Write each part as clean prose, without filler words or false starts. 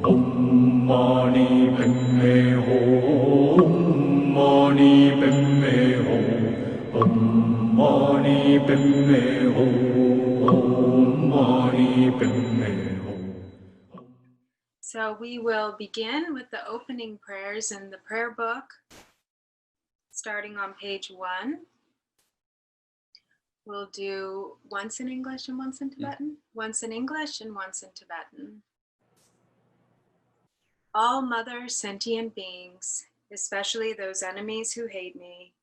Om Mani Padme Hum. Mani Padme Hum. Om Mani Padme Hum. Om Mani Padme Hum. So we will begin with the opening prayers in the prayer book, starting on page 1. We'll do once in English and once in Tibetan, once in English and once in Tibetan. All mother sentient beings, especially those enemies who hate me,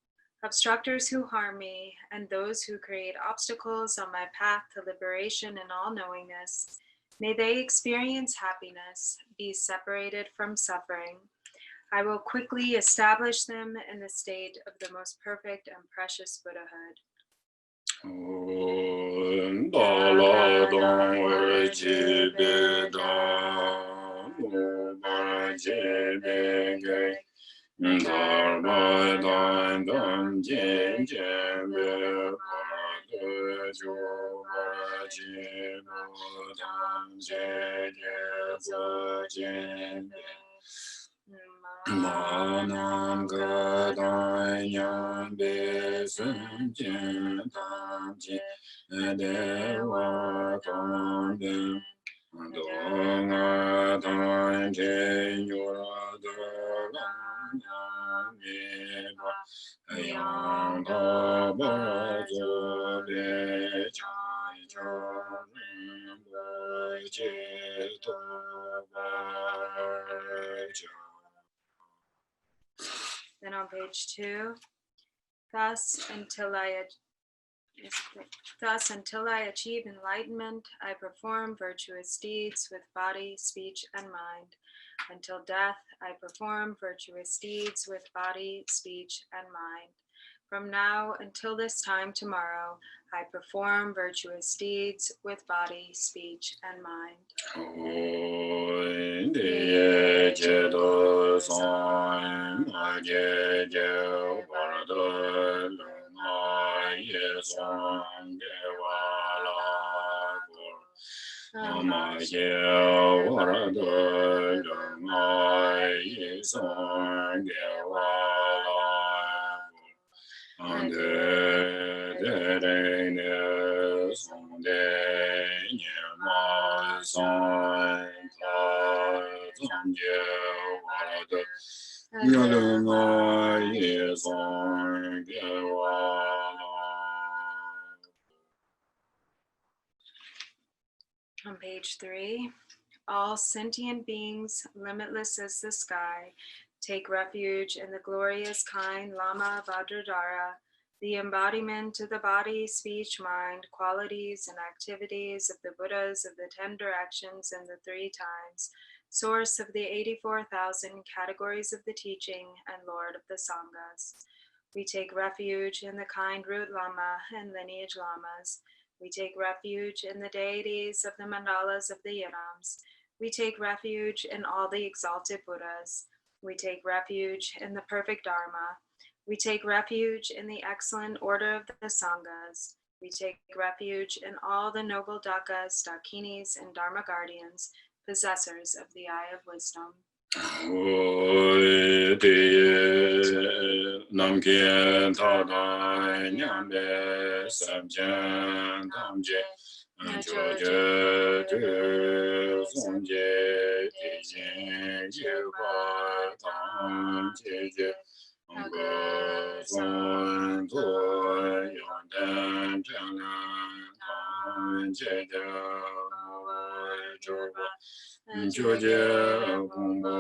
obstructors who harm me, and those who create obstacles on my path to liberation and all-knowingness, may they experience happiness, be separated from suffering. I will quickly establish them in the state of the most perfect and precious Buddhahood. Manam Gadayam Besunjin Tamji Dewa Tambim Donga Tanjin Yuradam Yamiba Yang Daba Zobe Chai Chai Bajito Bajito. Then on page 2, thus until I achieve enlightenment, I perform virtuous deeds with body, speech, and mind. Until death, I perform virtuous deeds with body, speech, and mind. From now until this time tomorrow, I perform virtuous deeds with body, speech, and mind. On page 3, all sentient beings, limitless as the sky, take refuge in the glorious kind Lama Vajradhara, the embodiment of the body, speech, mind, qualities, and activities of the Buddhas of the 10 directions and the 3 times, source of the 84,000 categories of the teaching, and Lord of the Sanghas. We take refuge in the kind root Lama and lineage Lamas. We take refuge in the deities of the mandalas of the Yidams. We take refuge in all the exalted Buddhas. We take refuge in the perfect Dharma. We take refuge in the excellent order of the Sanghas. We take refuge in all the noble Dakas, Dakinis, and Dharma guardians, possessors of the eye of wisdom. Namkien Tadai Nyambe Samjan Tamje Joje Tu Sonje Tijin Jiwa Tam Jeje Ngo Son To Yondan Janan Tam Jeje Joba Joje Gumba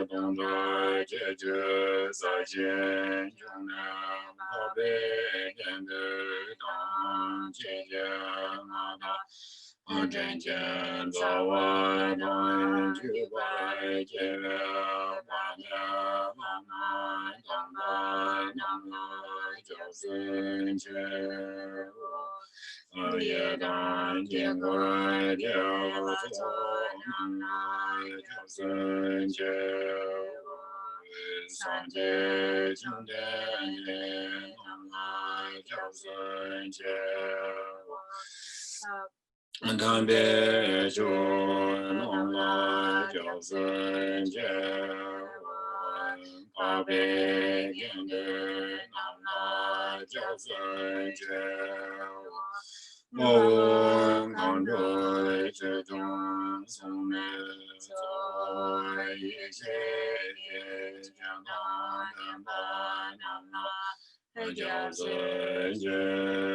Dongda Jeje Zajen Yonam Babe Gende Dang Jeje Nada Anjenjen Zawa Dang Jubai Jeve Banya Mama Dangda Nanga Josen Je Ye Dan Jingwa Jia Nanga Josen Je Sanje Jungden Nanga Josen Je Dambe jo long la jiao zhen jie pa bei gen de nam la jiao zhen jie mo wen gang zhui zhi zhong song me zuo yi xie ye jiang dang dan ba nam la jiao zhen jie.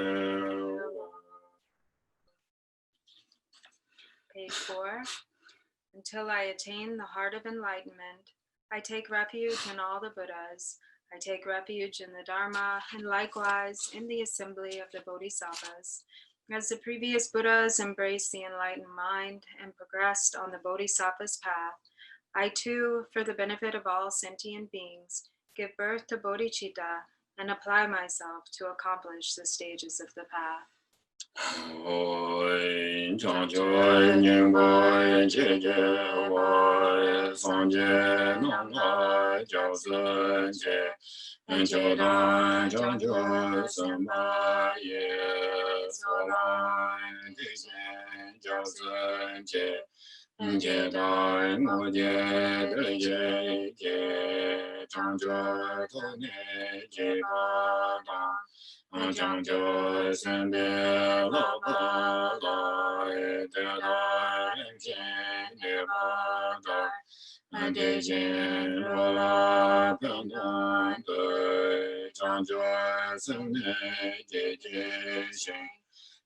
Page 4. Until I attain the heart of enlightenment, I take refuge in all the Buddhas. I take refuge in the Dharma, and likewise in the assembly of the Bodhisattvas. As the previous Buddhas embraced the enlightened mind and progressed on the Bodhisattva's path, I too, for the benefit of all sentient beings, give birth to bodhicitta and apply myself to accomplish the stages of the path. Oi, chang choi, nying boi, che che, woi, song che, nong lai, jiao zhen che, jiao dan, chang choi, sen ba ye, so lai, di xian, jiao zhen che, che dai, mo je, de ye, che, chang choi, to ne, che ba dan, Chang Choi Sen Bie Lao Pa Lai De Lai Ren Jian De Ba Dai De Jian Ro La Pian Dong Dui Chang Choi Sen Ne Je Je Shen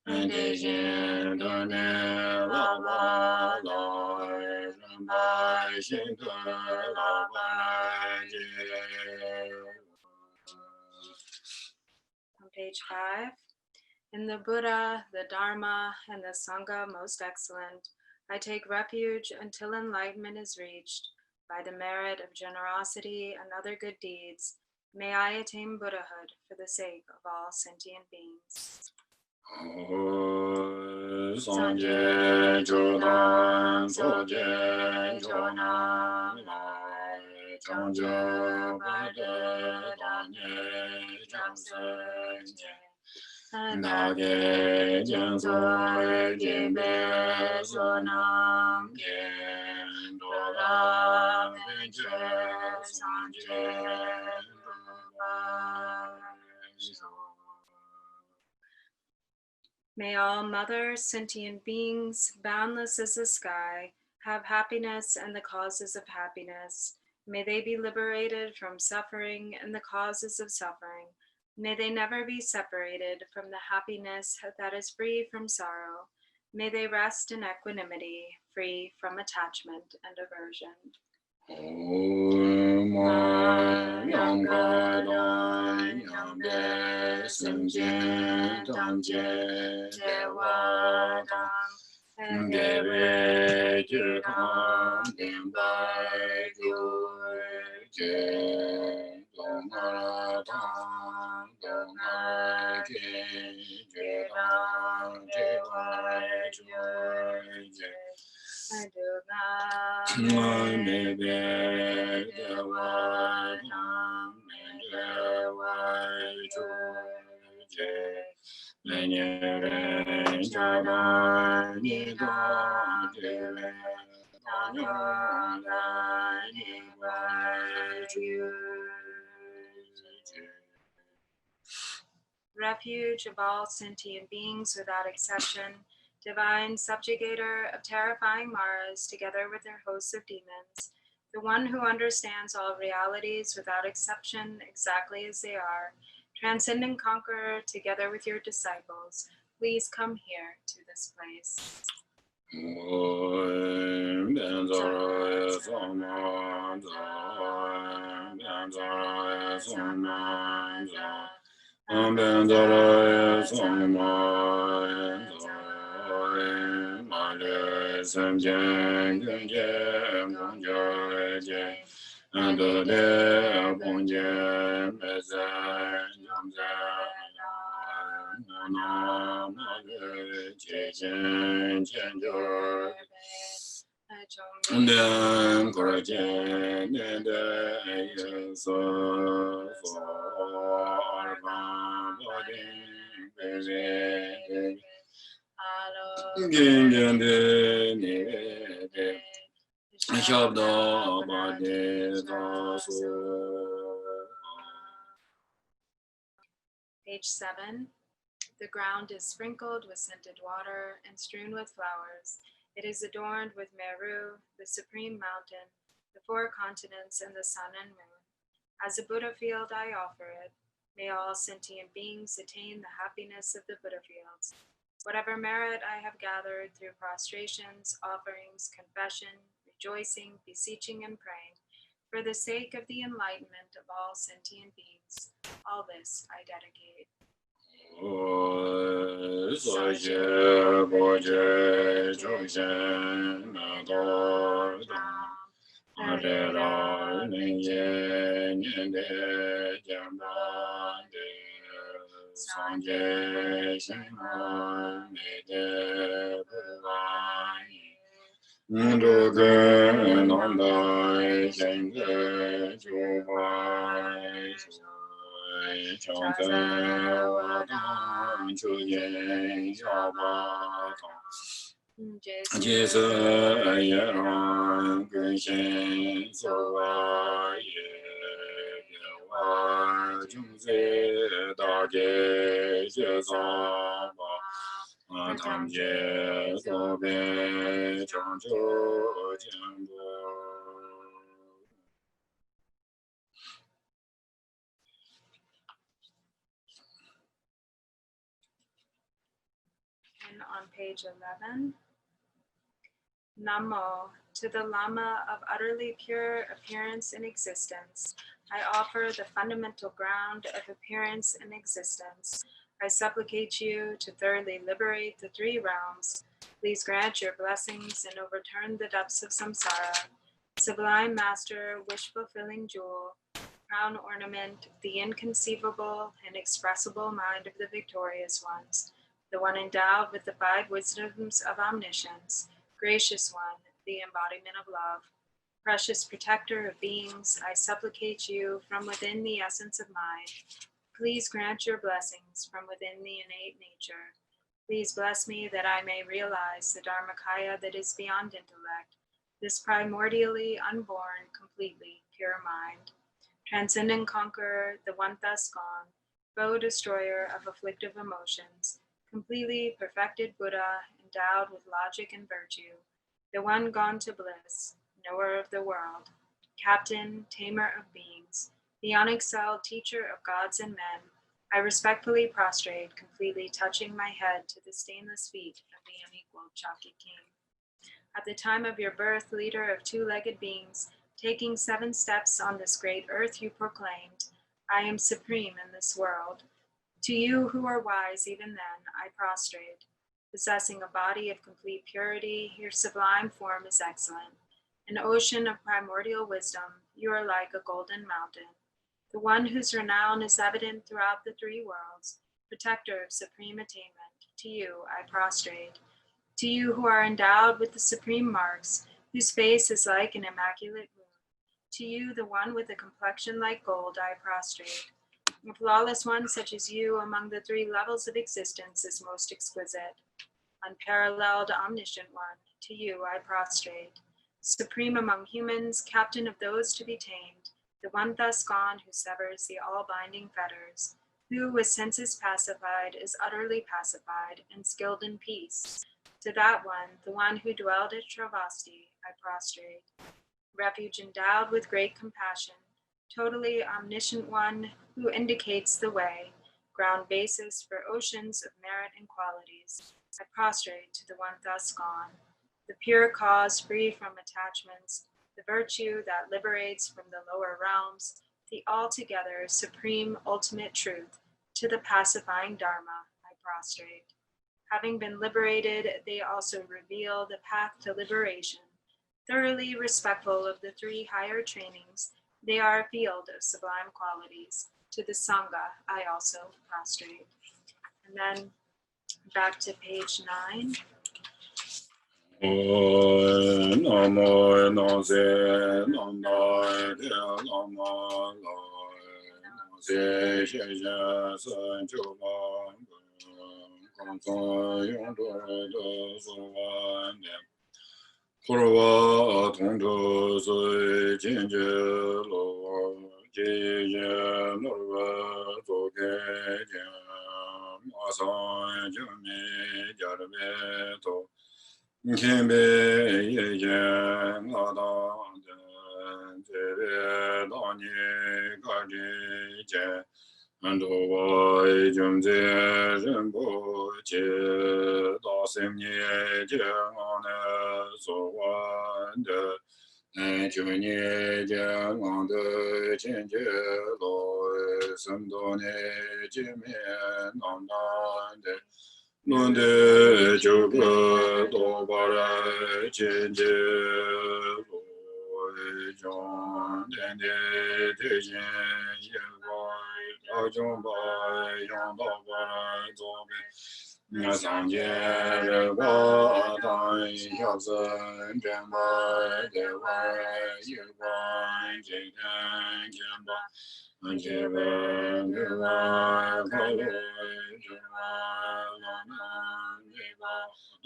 De Jian De Ne Lao Pa Lai Ren Bai Shen De Lao Pa Lai On page 5. In the Buddha, the Dharma, and the Sangha most excellent, I take refuge until enlightenment is reached. By the merit of generosity and other good deeds, may I attain Buddhahood for the sake of all sentient beings. Sanje Jodan Soje Jonan Lai Changja Bade Danye Chansenje Nage Jianzo Jibe Sonam Gen Dola Venche Sanje May all mother sentient beings, boundless as the sky, have happiness and the causes of happiness. May they be liberated from suffering and the causes of suffering. May they never be separated from the happiness that is free from sorrow. May they rest in equanimity, free from attachment and aversion. Refuge of all sentient beings without exception, divine subjugator of terrifying Maras together with their hosts of demons, the one who understands all realities without exception exactly as they are, transcendent conqueror together with your disciples, please come here to this place. Page 7. The ground is sprinkled with scented water and strewn with flowers. It is adorned with Meru, the supreme mountain, the 4 continents, and the sun and moon. As a Buddha field, I offer it. May all sentient beings attain the happiness of the Buddha fields. Whatever merit I have gathered through prostrations, offerings, confession, rejoicing, beseeching, and praying, for the sake of the enlightenment of all sentient beings, all this I dedicate. And on page 11, Namo, to the Lama of utterly pure appearance and existence, I offer the fundamental ground of appearance and existence. I supplicate you to thoroughly liberate the 3 realms. Please grant your blessings and overturn the depths of samsara. Sublime Master, wish-fulfilling jewel, crown ornament, the inconceivable and expressible mind of the victorious ones, the one endowed with the 5 wisdoms of omniscience, gracious one, the embodiment of love, precious protector of beings, I supplicate you from within the essence of mind. Please grant your blessings from within the innate nature. Please bless me that I may realize the Dharmakaya that is beyond intellect, this primordially unborn, completely pure mind. Transcendent conqueror, the one thus gone, foe destroyer of afflictive emotions, completely perfected Buddha, endowed with logic and virtue, the one gone to bliss, knower of the world, captain, tamer of beings, the unexcelled teacher of gods and men, I respectfully prostrate, completely touching my head to the stainless feet of the unequaled Chakya King. At the time of your birth, leader of 2-legged beings, taking 7 steps on this great earth, you proclaimed, I am supreme in this world. To you who are wise even then, I prostrate. Possessing a body of complete purity, your sublime form is excellent. An ocean of primordial wisdom, you are like a golden mountain. The one whose renown is evident throughout the 3 worlds, protector of supreme attainment, to you I prostrate. To you who are endowed with the supreme marks, whose face is like an immaculate moon, to you, the one with a complexion like gold, I prostrate. A flawless one such as you among the 3 levels of existence is most exquisite. Unparalleled, omniscient one, to you I prostrate. Supreme among humans, captain of those to be tamed, the one thus gone who severs the all-binding fetters, who with senses pacified is utterly pacified and skilled in peace. To that one, the one who dwelled at Travasti, I prostrate. Refuge endowed with great compassion, totally omniscient one who indicates the way, ground basis for oceans of merit and qualities, I prostrate to the one thus gone, the pure cause free from attachments, the virtue that liberates from the lower realms, the altogether supreme ultimate truth, to the pacifying Dharma, I prostrate. Having been liberated, they also reveal the path to liberation. Thoroughly respectful of the 3 higher trainings, they are a field of sublime qualities. To the Sangha, I also prostrate. And then back to page 9. And why jump there and boach dossing near on so wonder and junior on the change some donate Jimmy on the Nunde Joga Dobara change John and the John by Yon Dobara Zobe Sanje Wada Yazen Jamba Deva Yuan Jigan Jamba Jiva Deva Kalu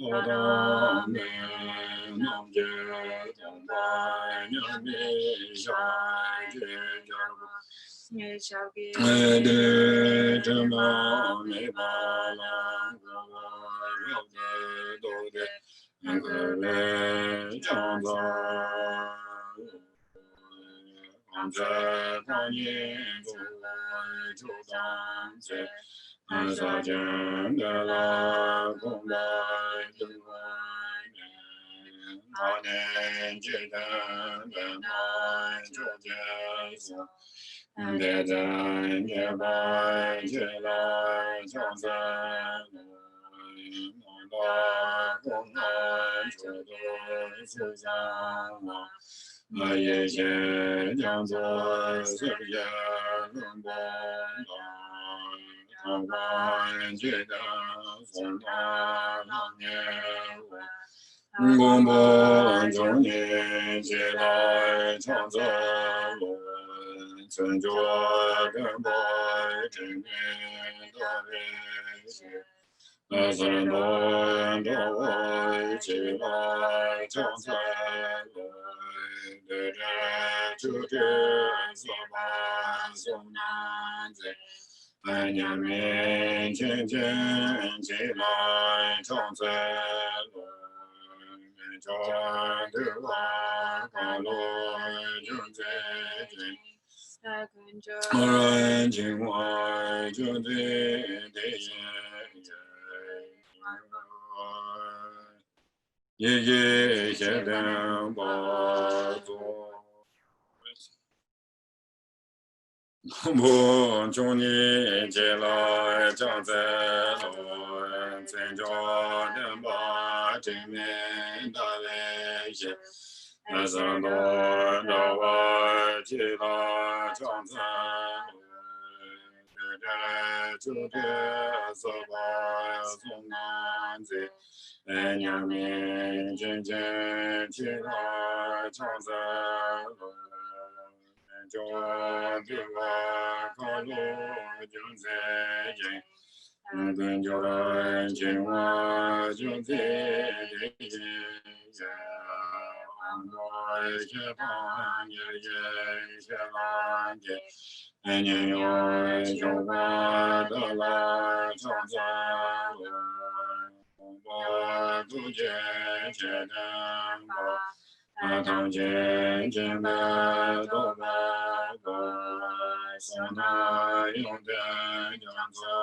Oda Me Nam Je Jamba Nyami Shai Jamba De Jamba Me Bala Dode Nkele Jamba Anje Kanye Judan Se Sajan de la Kumbai Duan Ane Jidan de Nai Jojas De Zan Jebai Jilai Chansan Nanda Kumbai Chudu Suzan Ma Ye Xie Jiang Zuo Sibye Lungbong Tang Guan Jie Dan Feng Ta Lang Nian Gong Bo Zhong Ni Jie Lai Chang Zhe Lun Cun Zhuo Gen Bo Jing Ni Da Wei Xie Zhen Bo Da Wei Jie Lai Chang Zhe Lun De Zhe Zhu Zhe Sa Ba Song Nan Zhe Ai Nian Min Qian Qian Qi Lai Chang Zhe Lun Zhuan De Wa Ka Lu Jun Zhe Jing Ren Jing Wai Jun Zhe De Yin Ye Ye Xie Den Ba Zuo Bu Zhong Ni Jie Lai Zhang Zhe Lu Zhen Zhuo Den Ba Jing Min Da Wei Xie Zhen Duo Da Wai Jie Lai Zhang Zhe Lu De Zhe Zhu De Sa Ba Song Nan Zi Nian Min Jin Jin Qi Lai Chang Zhe Lu Zhuan De Wa Ka Lu Jun Zhe Jing Gen Jiu Ren Jing Wa Jun Zhe De Yin An Doi Xie Pan Ye Ye Xie Lan Jie Nian Yue Zhou Ba De Lai Chang Zhe Lu Bo Du Jie Jie Den Ba Tang Jie Jin De Do Ba Go San Na Yong Den Jiang Zhe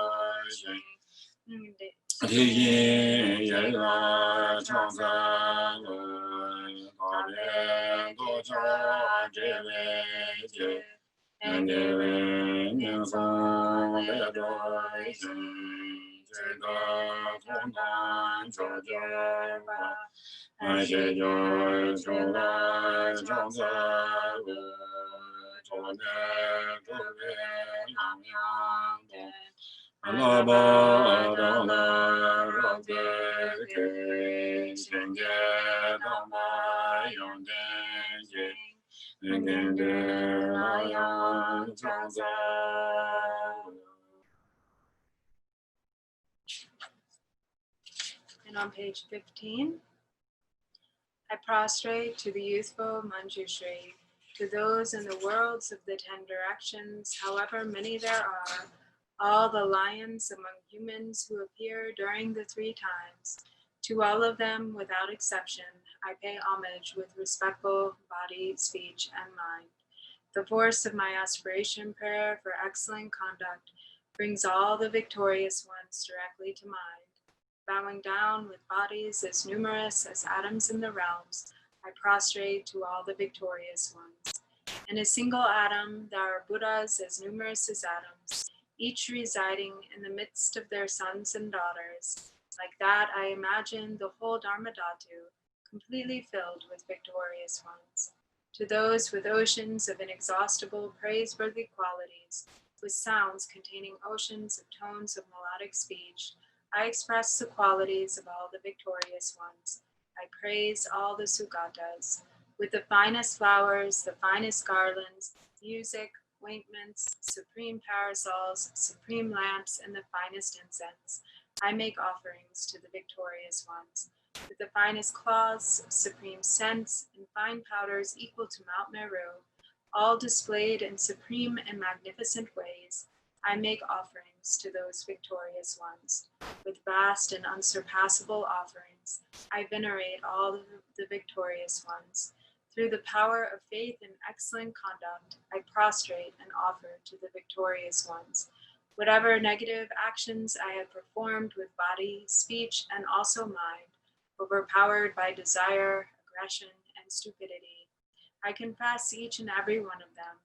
Xing Ti Yin Ye Lai Chang Zhe Lu Da Lian Do Cha Zhe Wei Jie and De Wei Nian Song Le Doi Xing Jie Da Tong Dan Zhou Jie Ba Ai Xie Jiao Zhou Lai Zhang Zhe Lu Zhou Ne Zhou Wei Lang Yang Dong La Ba Da Lai Ra Zhe Ge Xian Jie Dang Ba Yong Den Jie Den De La Yang Chang Zhe And on page 15, I prostrate to the youthful Manjushri, to those in the worlds of the 10 directions, however many there are, all the lions among humans who appear during the 3 times. To all of them, without exception, I pay homage with respectful body, speech, and mind. The force of my aspiration prayer for excellent conduct brings all the victorious ones directly to mind. Bowing down with bodies as numerous as atoms in the realms, I prostrate to all the victorious ones. In a single atom, there are Buddhas as numerous as atoms, each residing in the midst of their sons and daughters. Like that, I imagine the whole Dharmadhatu completely filled with victorious ones. To those with oceans of inexhaustible, praiseworthy qualities, with sounds containing oceans of tones of melodic speech, I express the qualities of all the victorious ones. I praise all the Sugatas. With the finest flowers, the finest garlands, music, ointments, supreme parasols, supreme lamps, and the finest incense, I make offerings to the victorious ones. With the finest cloths, supreme scents, and fine powders equal to Mount Meru, all displayed in supreme and magnificent ways, I make offerings to those victorious ones. With vast and unsurpassable offerings, I venerate all the victorious ones. Through the power of faith and excellent conduct, I prostrate and offer to the victorious ones. Whatever negative actions I have performed with body, speech, and also mind, overpowered by desire, aggression, and stupidity, I confess each and every one of them.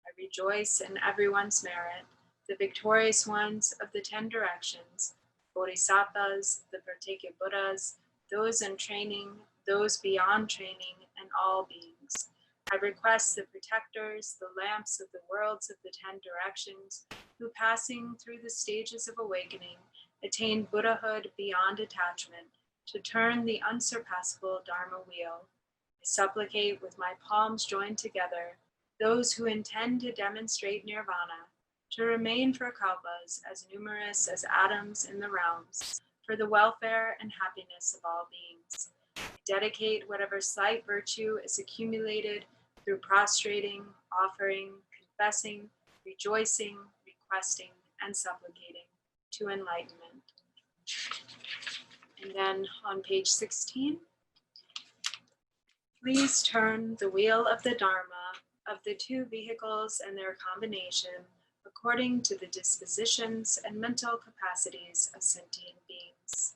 I rejoice in everyone's merit, the victorious ones of the 10 directions, Bodhisattvas, the Pratyeka Buddhas, those in training, those beyond training, and all beings. I request the protectors, the lamps of the worlds of the 10 directions, who passing through the stages of awakening, attain Buddhahood beyond attachment, to turn the unsurpassable Dharma wheel. I supplicate with my palms joined together, those who intend to demonstrate nirvana, to remain for kalpas as numerous as atoms in the realms, for the welfare and happiness of all beings. I dedicate whatever slight virtue is accumulated through prostrating, offering, confessing, rejoicing, requesting, and supplicating to enlightenment. And then on page 16, please turn the wheel of the Dharma of the 2 vehicles and their combination according to the dispositions and mental capacities of sentient beings.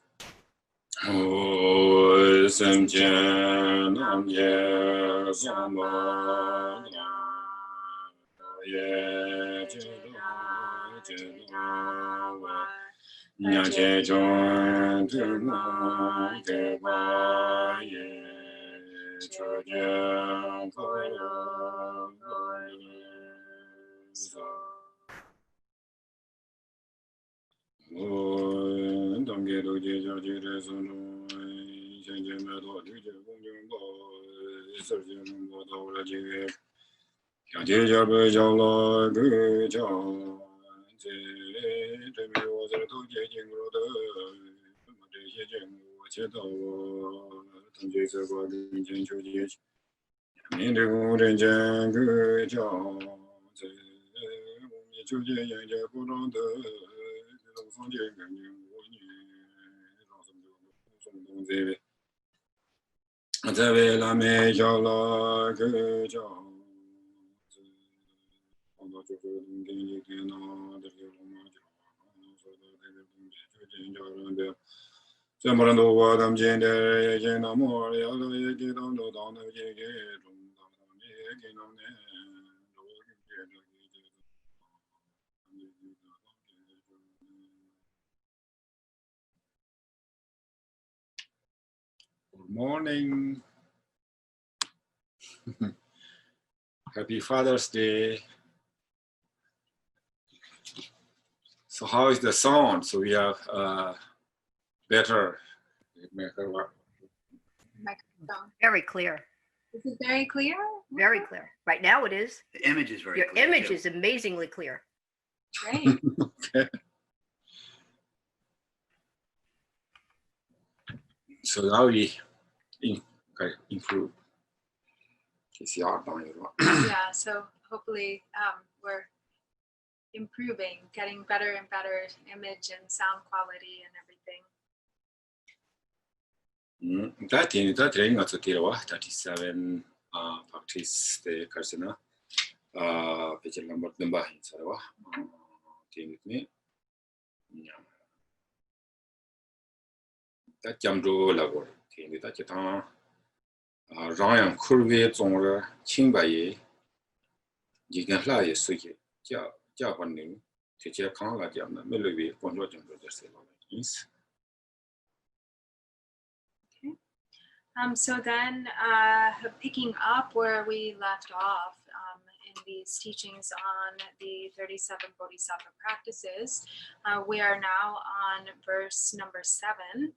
Good morning. Happy Father's Day. So how is the sound? So we have better. Microphone. Very clear. Is it very clear? Very clear. Right now it is. The image is very Your clear. image too. is amazingly clear. Great. Okay. So how we improve? Yeah, so hopefully we're improving, getting better and better image and sound quality and everything. That in that training at the 37 practice the Karsana page number in Sarawa. With me. That Jamdo Labor, in the Tachatan Ryan Kurve Zonra, Chingbaye, Jigan Lai Suki, Japaning, Teacher Kanga Jam, Melody, Ponjo Jambo. So then picking up where we left off in these teachings on the 37 Bodhisattva practices, we are now on verse number 7,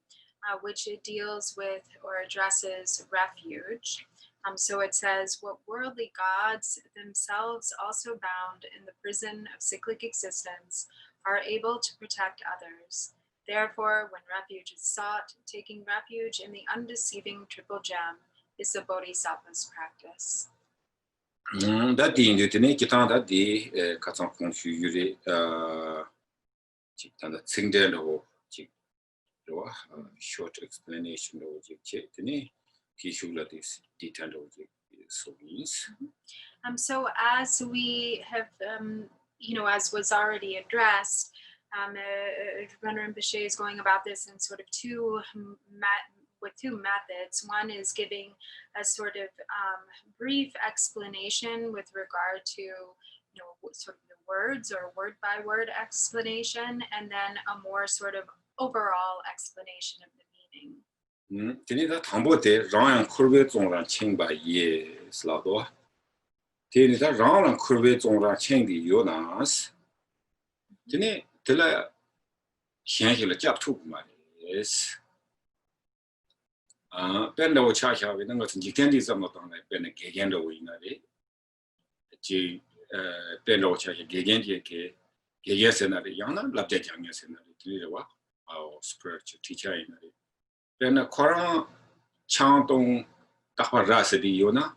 which it deals with or addresses refuge. So it says, what worldly gods, themselves also bound in the prison of cyclic existence, are able to protect others. Therefore, when refuge is sought, taking refuge in the undeceiving triple gem is the Bodhisattva's practice. That the Indutine Kitan that the Katsan Konshu Yuri Chitan Tsingden short explanation of Chitini, Kishula this detailed so means. So as we have, as was already addressed, Venerable Rinpoche is going about this in sort of two methods. One is giving a sort of brief explanation with regard to, sort of the words or word by word explanation, and then a more sort of overall explanation of the meaning. Tinida Tambote, Ryan Kurvet on Chingba Ye Slado. Tinida Ran Kurvet on Chingdi Yonas. Tini Tilla Shanhila Japtu Maris. Bendo Chacha with Nangas and Jitendism of Ben Gagendo Winari. G Bendo Chacha Gagenji, Gayasenari Yana, Labjak Yangasenari, Tiliwa, our spiritual teacher in it. Then a Koran Chantong Taparasidi Yona,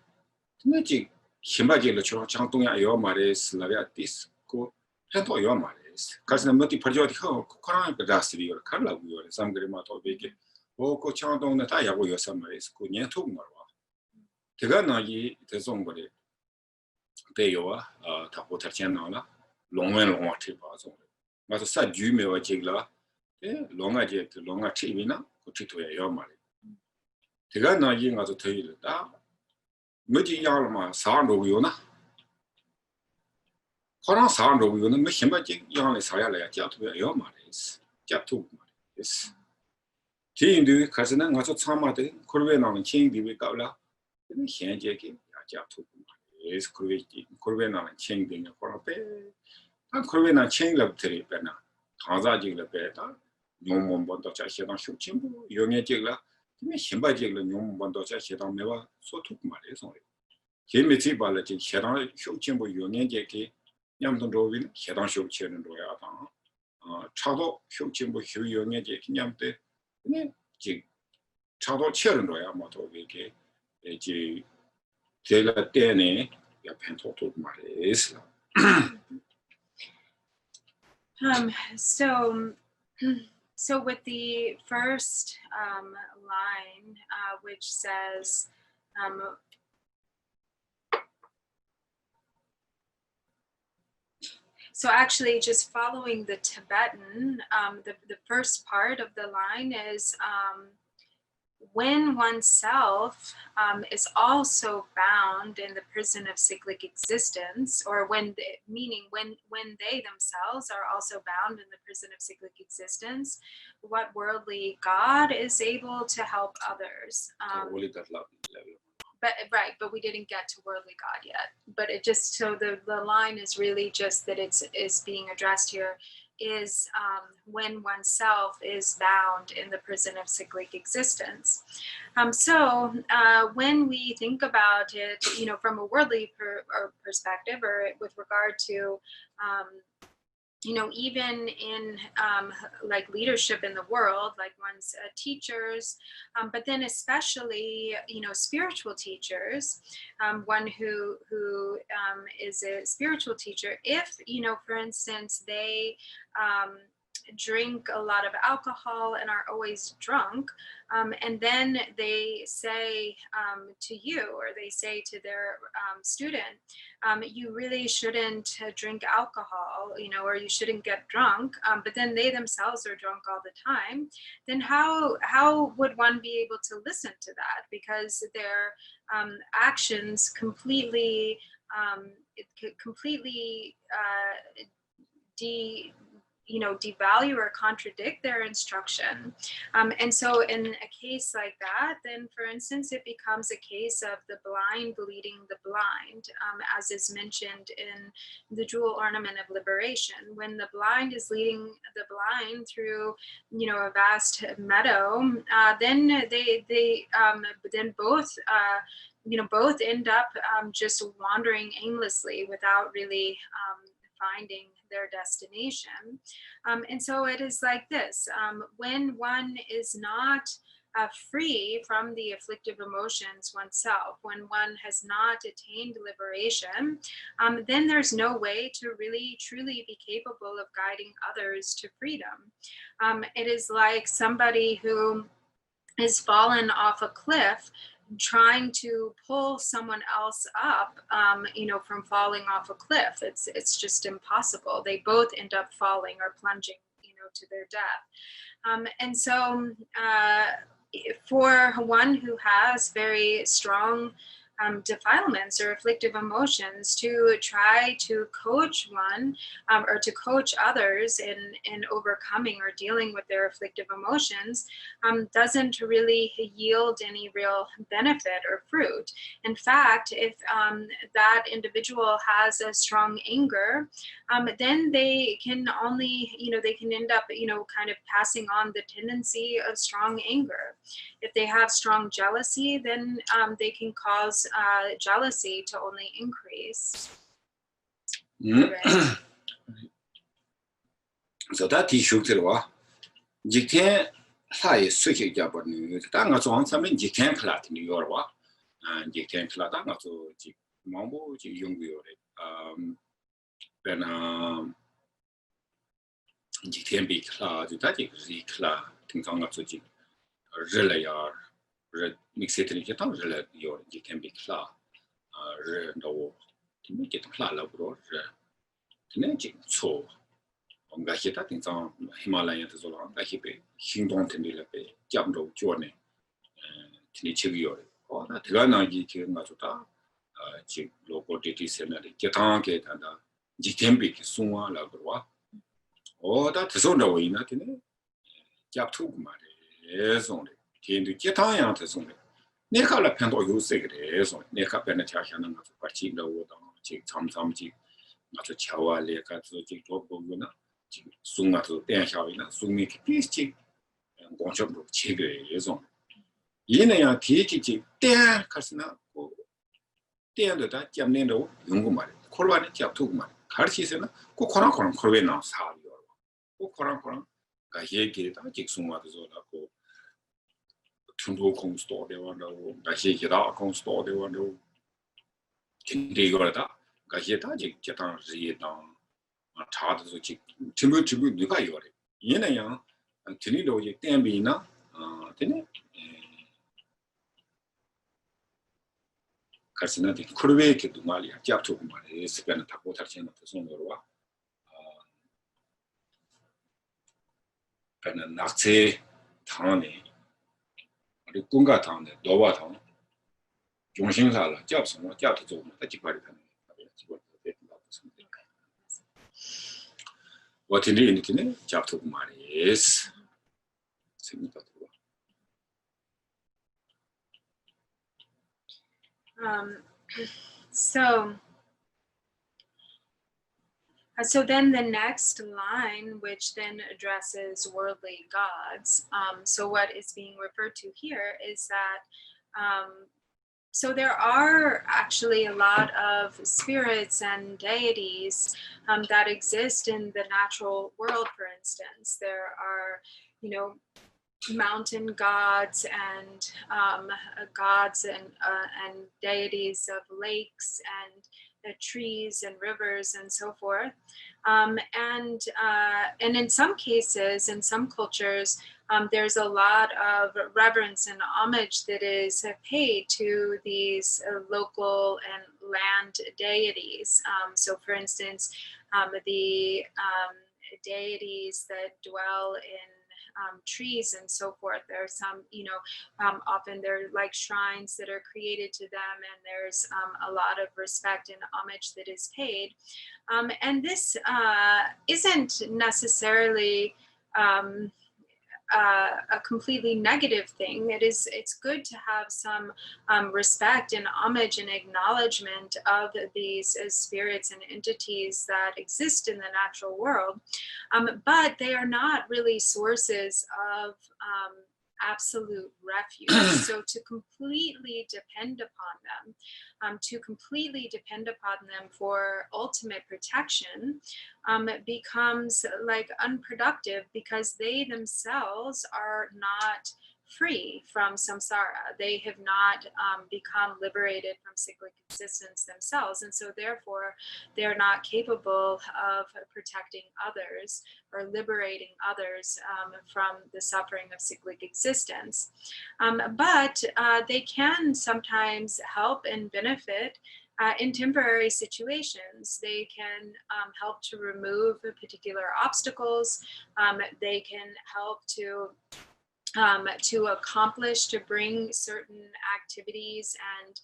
Magic Himbaji Chantung Ayomares, Lariatis, go Tanto Yomares, Casanamati Pajotico, Koran Rasidi or Carla, or some Grimato Big, or Co Chantong Nataya, or Samaris, Kunyan Tumara. Tegana ye, the Zombody, Payoa, Tapotachanala, long and long tripaz. But a sad Jume or Jigla, longer jet, longer Chivina. To a yomari. The guy not yin as a tail da Muji Yarma sound of Yona. Koran sound of Yona, Mishimaji Yan is higher like Jat to a yomaris, Jatu Maris. King do Casanan was a Samadi, Kurven on King the Vigala, the Shanjaki, Jatu is Kurven on King being a Korape, and Kurven on King of Teripena, Hazaji the Beta. Yom Bondocha Shedan Shukimbo, Young Jigla, Shimba Jigla, Yom Bondocha Shedan never so took Maris only. Himiti Balaji, Shedan Shukimbo, Young Jackie, Yamton Rovin, Shedan Shuk and Royata, Chado Shukimbo, Hugh Young Jackie, Yamte, Jig Chado Children Roya Moto Viki, G. Taylor Dene, Yapento took Maris. So with the first line, which says, so actually just following the Tibetan, the first part of the line is, when oneself is also bound in the prison of cyclic existence, or meaning when they themselves are also bound in the prison of cyclic existence, what worldly God is able to help others. But we didn't get to worldly God yet. But it just, so the line is really just that it's being addressed here is when oneself is bound in the prison of cyclic existence. So when we think about it, from a worldly perspective, or with regard to even in like leadership in the world, like one's teachers, but then especially, spiritual teachers, one who is a spiritual teacher, if, for instance, they drink a lot of alcohol and are always drunk, and then they say to you, or they say to their student, you really shouldn't drink alcohol, or you shouldn't get drunk, but then they themselves are drunk all the time, then how would one be able to listen to that? Because their actions completely devalue or contradict their instruction. And so in a case like that, then for instance, it becomes a case of the blind leading the blind, as is mentioned in the jewel ornament of liberation. When the blind is leading the blind through, a vast meadow, then then both end up just wandering aimlessly without really finding their destination. And so it is like this, when one is not free from the afflictive emotions oneself, when one has not attained liberation, then there's no way to really truly be capable of guiding others to freedom. It is like somebody who is fallen off a cliff trying to pull someone else up, from falling off a cliff. It's just impossible. They both end up falling or plunging, to their death. And so for one who has very strong defilements or afflictive emotions, to try to coach one or to coach others in overcoming or dealing with their afflictive emotions doesn't really yield any real benefit or fruit. In fact, if that individual has a strong anger, then they can only, they can end up, kind of passing on the tendency of strong anger. If they have strong jealousy, then they can cause jealousy to only increase. So that issue terwa jiken hai suke jabar ni ta nga so samen jiken klat ni yorwa jiken klat nga so ji mambo ji yong yore bena jiken bi klat ta ji ri klat ting nga so ji rela yar re mixetri ke ta rela yor jiken bi klat re ndo ti mi ke klat la bro re ne ji so nga hita ting zang Himalaya de zola nga hipe hingdong ten le pe jamdo jone tini chigi yore o da tiga na gi ki nga chuta ji local diti sena de ketang ke ta da ji tembi ki sunwa la gwa o da tso da wi na tini jap tu ma de zong de tin de ketang yang de zong de ne ka la pen do yu se ge de zong ne ka pen na cha sha na nga pa chi da wo da ji cham cham ji nga chu chawa le ka zu ji do bo na 숭아도 땡샤위나 숭미기 비스치 공적으로 체계 예정 얘네야 뒤지지 땡 가스나 땡도다 잡는다고 연구 말이 콜바니 잡투고 말이 가르치세나 꼭 코랑 콜베나 사비요 꼭 코랑 가 얘기다 직숭마도 저라고 tundu 공스도 되원다고 다시 기다 공스도 되원다고 근데 이거다 가시다 직장 지에다 차도 지 팀을 누가 이거래 얘네야 드니도 이제 땜비나 되네 가스나데 코르베케도 말이야 잡초고 말이야 스페는 타고 탈치는 손으로와 그는 낙체 당하네 우리 꿈과 당하네 너와 당 중심사라 잡성을 잡도 좀 같이 발휘하는 거야 지금 what in the chapter is so then the next line, which then addresses worldly gods, so what is being referred to here is that So there are actually a lot of spirits and deities that exist in the natural world. For instance, there are, mountain gods and gods and deities of lakes and trees and rivers and so forth. And in some cases, in some cultures, there's a lot of reverence and homage that is paid to these local and land deities. So for instance, the deities that dwell in trees and so forth. There are some, often they're like shrines that are created to them, and there's a lot of respect and homage that is paid. And this isn't necessarily a completely negative thing. It's good to have some respect and homage and acknowledgement of these spirits and entities that exist in the natural world, but they are not really sources of absolute refuge. So to completely depend upon them, for ultimate protection becomes like unproductive, because they themselves are not free from samsara. They have not become liberated from cyclic existence themselves, and so therefore they're not capable of protecting others or liberating others from the suffering of cyclic existence. But they can sometimes help and benefit in temporary situations. They can help to remove particular obstacles. They can help to accomplish, to bring certain activities and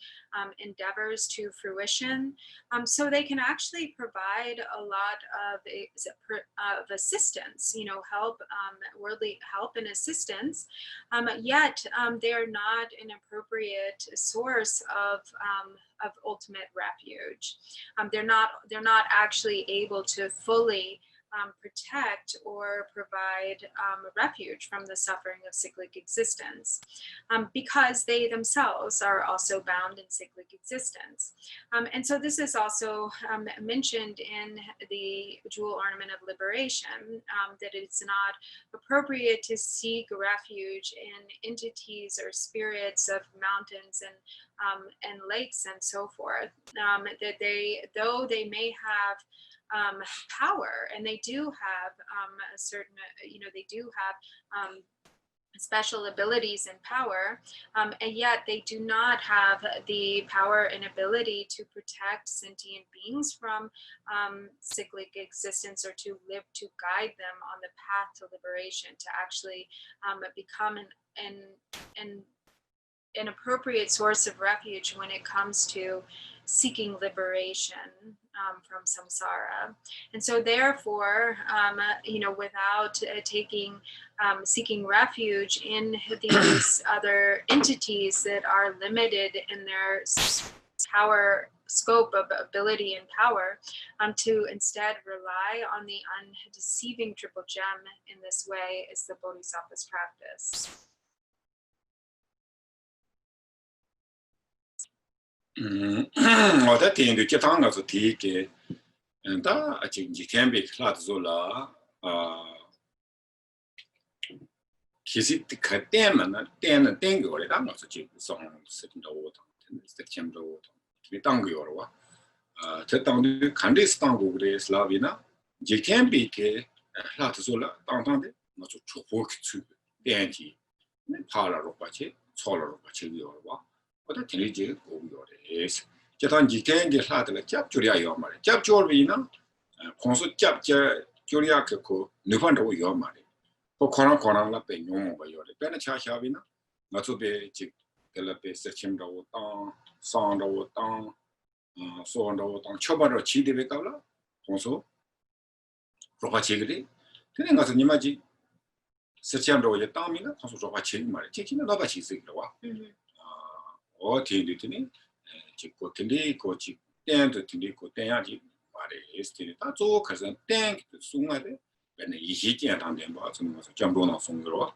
endeavors to fruition. So they can actually provide a lot of assistance, help, worldly help and assistance, yet they are not an appropriate source of ultimate refuge. They're not actually able to fully protect or provide refuge from the suffering of cyclic existence, because they themselves are also bound in cyclic existence. And so this is also mentioned in the jewel ornament of liberation, that it's not appropriate to seek refuge in entities or spirits of mountains and lakes and so forth, that though they may have power, and they do have a certain, they do have special abilities and power, and yet they do not have the power and ability to protect sentient beings from cyclic existence, or to guide them on the path to liberation, to actually become an appropriate source of refuge when it comes to seeking liberation from samsara. And so therefore, without seeking refuge in these other entities that are limited in their power, scope of ability and power, to instead rely on the undeceiving triple gem in this way is the Bodhisattva's practice. 어다 텐데 기타가 가서 뒤게 다 아직 캠비 클라즈올라 기식 그때만 때는 땡거래다 가서 지금 성스도 오다 스텝도 오다 기땅거와 저땅도 간디스땅고 그래 슬라비나 지캠비게 클라즈올라 땅땅데 뭐저 초보기 땡지 파라로 같이 솔로로 같이 요와 어다 텔리지 고요래 저단 지ken게 하다가 잡조리야 말이야 잡조리나 공수 잡자 조리야 그 누판도 요 말이야 그 코로나 빼용가 요래 빼나 차샤비나 맞소베 지 텔레페 세침도 땅 상도 땅 소원도 땅 처바로 지대베 가라 공수 로바치그리 그냥 가서 니마지 세침도 이제 땅이나 공수 로바치 말이야 지키는 로바치 있으기로 와 어디든지 지고 근데 거기 땡도 근데 그 땡야지 말에 에스티니 다 조카서 땡 송아데 근데 이시지야 당된 거 같은 거서 점도나 송으로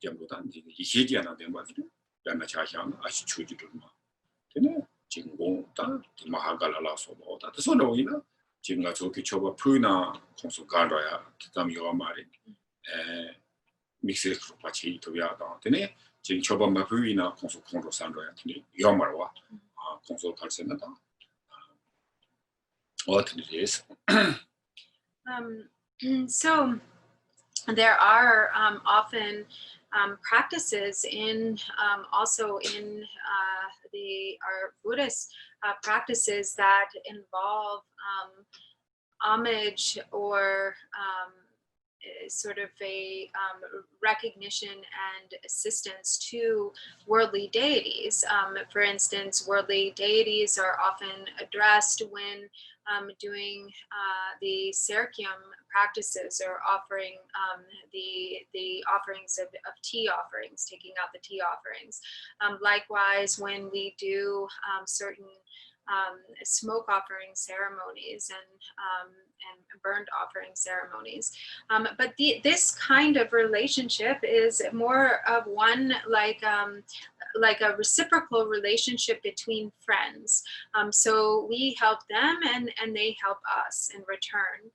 점도다 이제 이시지야 당된 거 같은 근데 차샤는 아시 추지도 뭐 Tene Jingung ta Mahagalala Sobo, that is no ina, Jinga Toki Choba Puna, Consugadoya, Tamio Mari, Mixes Pachi to Yada, Tene, Jing Choba Mapuina, Consul Condro Sandra, Yomarwa, Consul Calcenata. What it is. So there are often practices in also in our Buddhist practices that involve homage or sort of a recognition and assistance to worldly deities. For instance, worldly deities are often addressed when doing the Serkium practices or offering the offerings of tea offerings, taking out the tea offerings. Likewise, when we do certain smoke offering ceremonies and burnt offering ceremonies. But this kind of relationship is more of one like a reciprocal relationship between friends. So we help them and they help us in return.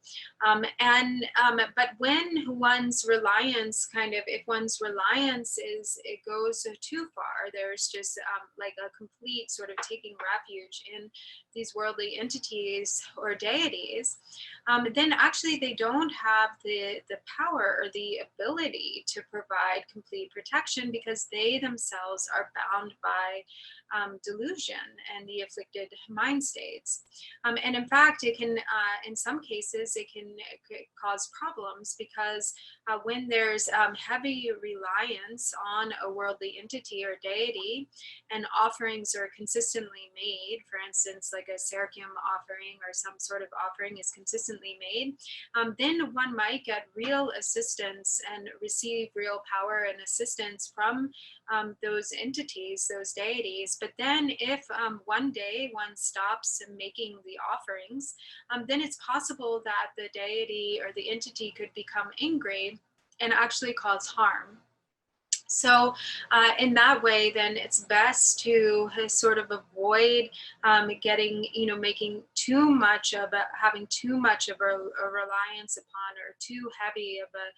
But when one's reliance if one's reliance it goes too far, there's just like a complete sort of taking refuge in these worldly entities or deities, then actually they don't have the power or the ability to provide complete protection because they themselves are bound by delusion and the afflicted mind states. And in fact, it can, in some cases, it can cause problems because when there's heavy reliance on a worldly entity or deity and offerings are consistently made, for instance, like a Serkium offering or some sort of offering is consistently made, then one might get real assistance and receive real power and assistance from those entities, those deities. But then if one day one stops making the offerings, then it's possible that the deity or the entity could become angry and actually cause harm. So in that way, then it's best to sort of avoid getting, making too much of having too much of a reliance upon or too heavy of a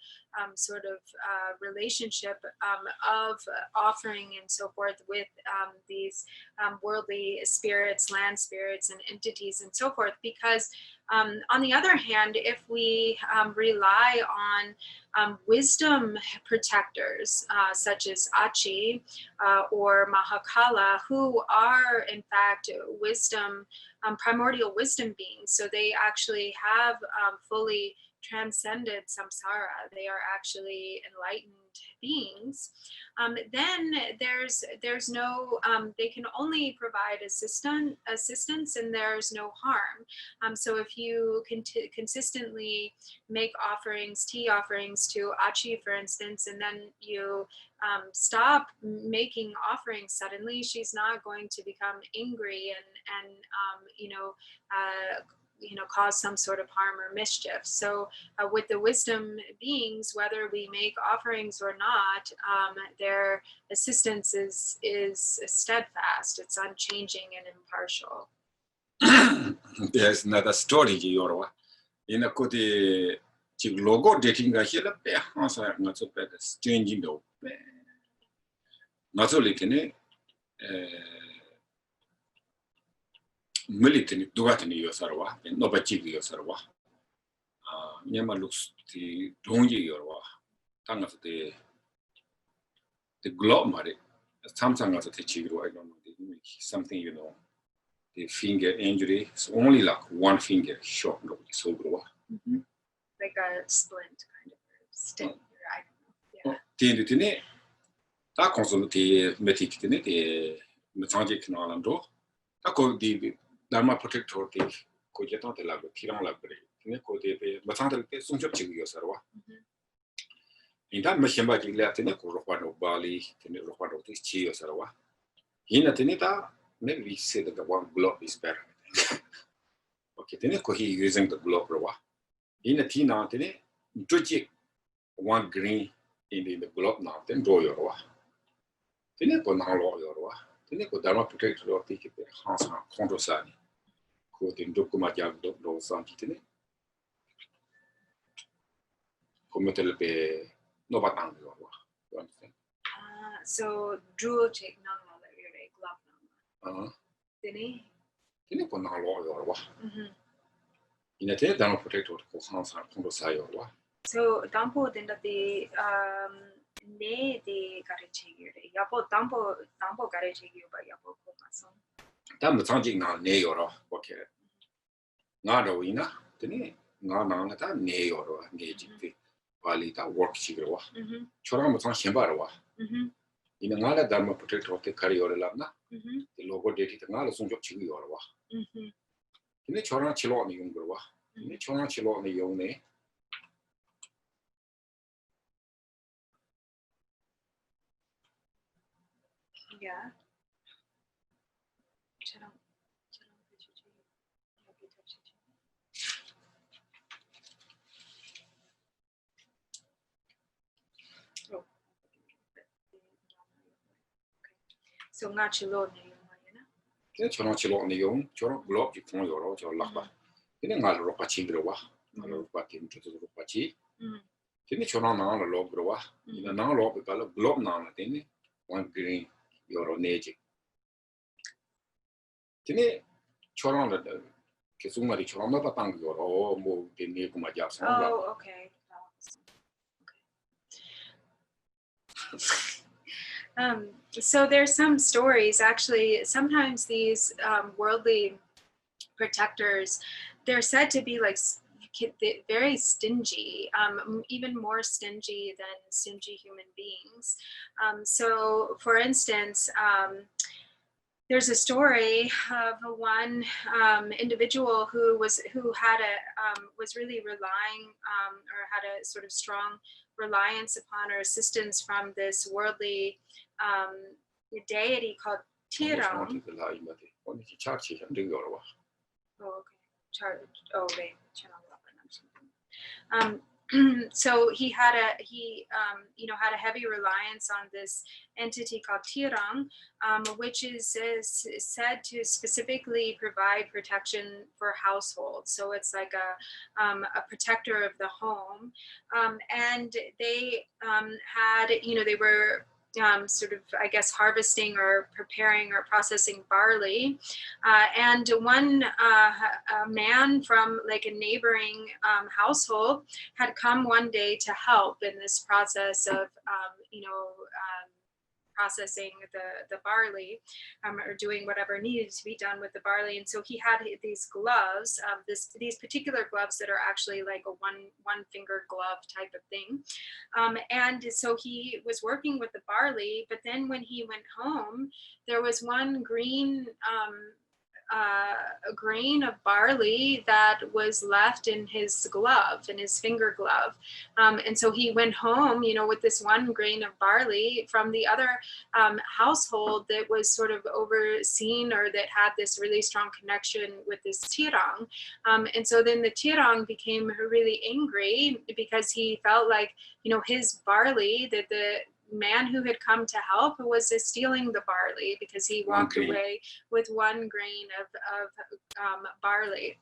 sort of relationship of offering and so forth with these worldly spirits, land spirits, and entities and so forth. Because on the other hand, if we rely on wisdom protectors, such as Achi or Mahakala, who are in fact wisdom, primordial wisdom beings. So they actually have fully transcended samsara. They are actually enlightened beings. Then there's no, they can only provide assistance and there's no harm. So if you consistently make offerings, tea offerings to Achi, for instance, and then you stop making offerings suddenly, she's not going to become angry and cause some sort of harm or mischief. So with the wisdom beings, whether we make offerings or not, their assistance is steadfast, it's unchanging and impartial. There's another story you in a code logo dating a hill not so bad as changing the not only can military duatini yosarwa and nobachig yosarwa Nyama looks the donji yorwa tangas the globe mari something as a chigro I don't know something the finger injury is only like one finger short so like a splint kind of stick. I don't know. Ta consulti metic the magic nalando ta ko di dharma protector the ko jeta de la tiran la bre ne ko de matang de sung chop chig yo sarwa inda machamba di la tene ko ro no bali tene ro no ti chi yo sarwa hina tene ta maybe we say that the one globe is better okay tene ko he using the globe ro hina ti na tene joji one green in the globe now then do yo ro tene ko na lo yo ro 근데 그 다마 프로젝트로 어떻게 항상 컨트롤사니 그것도 도쿠마자도 로산티네 컴퓨터를 배 노바탄 거 와. So dual take nang la yore glove nang. Dini. Dini ko nang lo yo wa. Inate da마 프로젝트로 그 항상 컨트롤사요 와. So dampo dinda the ne de gareche yore. Yapo dampo gareche yo ba yapo ko maso. 담도 장직나 내요로 오케이. 나도 이나 드니 나나나 다 내요로 내직비 발리다 워크시로 와. 저랑 무슨 신발로 와. 이는 나라 담아 프로젝트 어떻게 카리오를 납나? 로고 데이터 나라 송적 지구요로 와. 근데 저랑 치료하는 용도로 와. 근데 저랑 치료하는 용네. Yeah. So nga chilo ne yung na. 근데 저랑 치료하는 용 저랑 블록 기통 요로 저 락바. 근데 나로 같이 들어와. 나로 같이 들어서 같이. 근데 저랑 나랑 로그로 와. 이나 나랑 로그가 블록 나는 되네. 원 그린 요로 내지. 근데 저랑 계속 말이 저랑 나봤던 거로 뭐 되네 그 맞아. Oh, okay. So there's some stories actually. Sometimes these worldly protectors, they're said to be like very stingy, even more stingy than stingy human beings. So, for instance, there's a story of one individual who was really relying or had a sort of strong reliance upon or assistance from this worldly deity called Tirang. So he had a heavy reliance on this entity called Tirang, which is said to specifically provide protection for households. So it's like a protector of the home, and they they were sort of, I guess, harvesting or preparing or processing barley. And one man from like a neighboring household had come one day to help in this process of, processing the barley or doing whatever needed to be done with the barley. And so he had these gloves, these particular gloves that are actually like a one finger glove type of thing. And so he was working with the barley, but then when he went home, there was one green a grain of barley that was left in his glove, in his finger glove. And so he went home, with this one grain of barley from the other household that was sort of overseen or that had this really strong connection with this Tirang. And so then the Tirang became really angry because he felt like, his barley, that the man who had come to help was stealing the barley because he walked away with one grain of barley.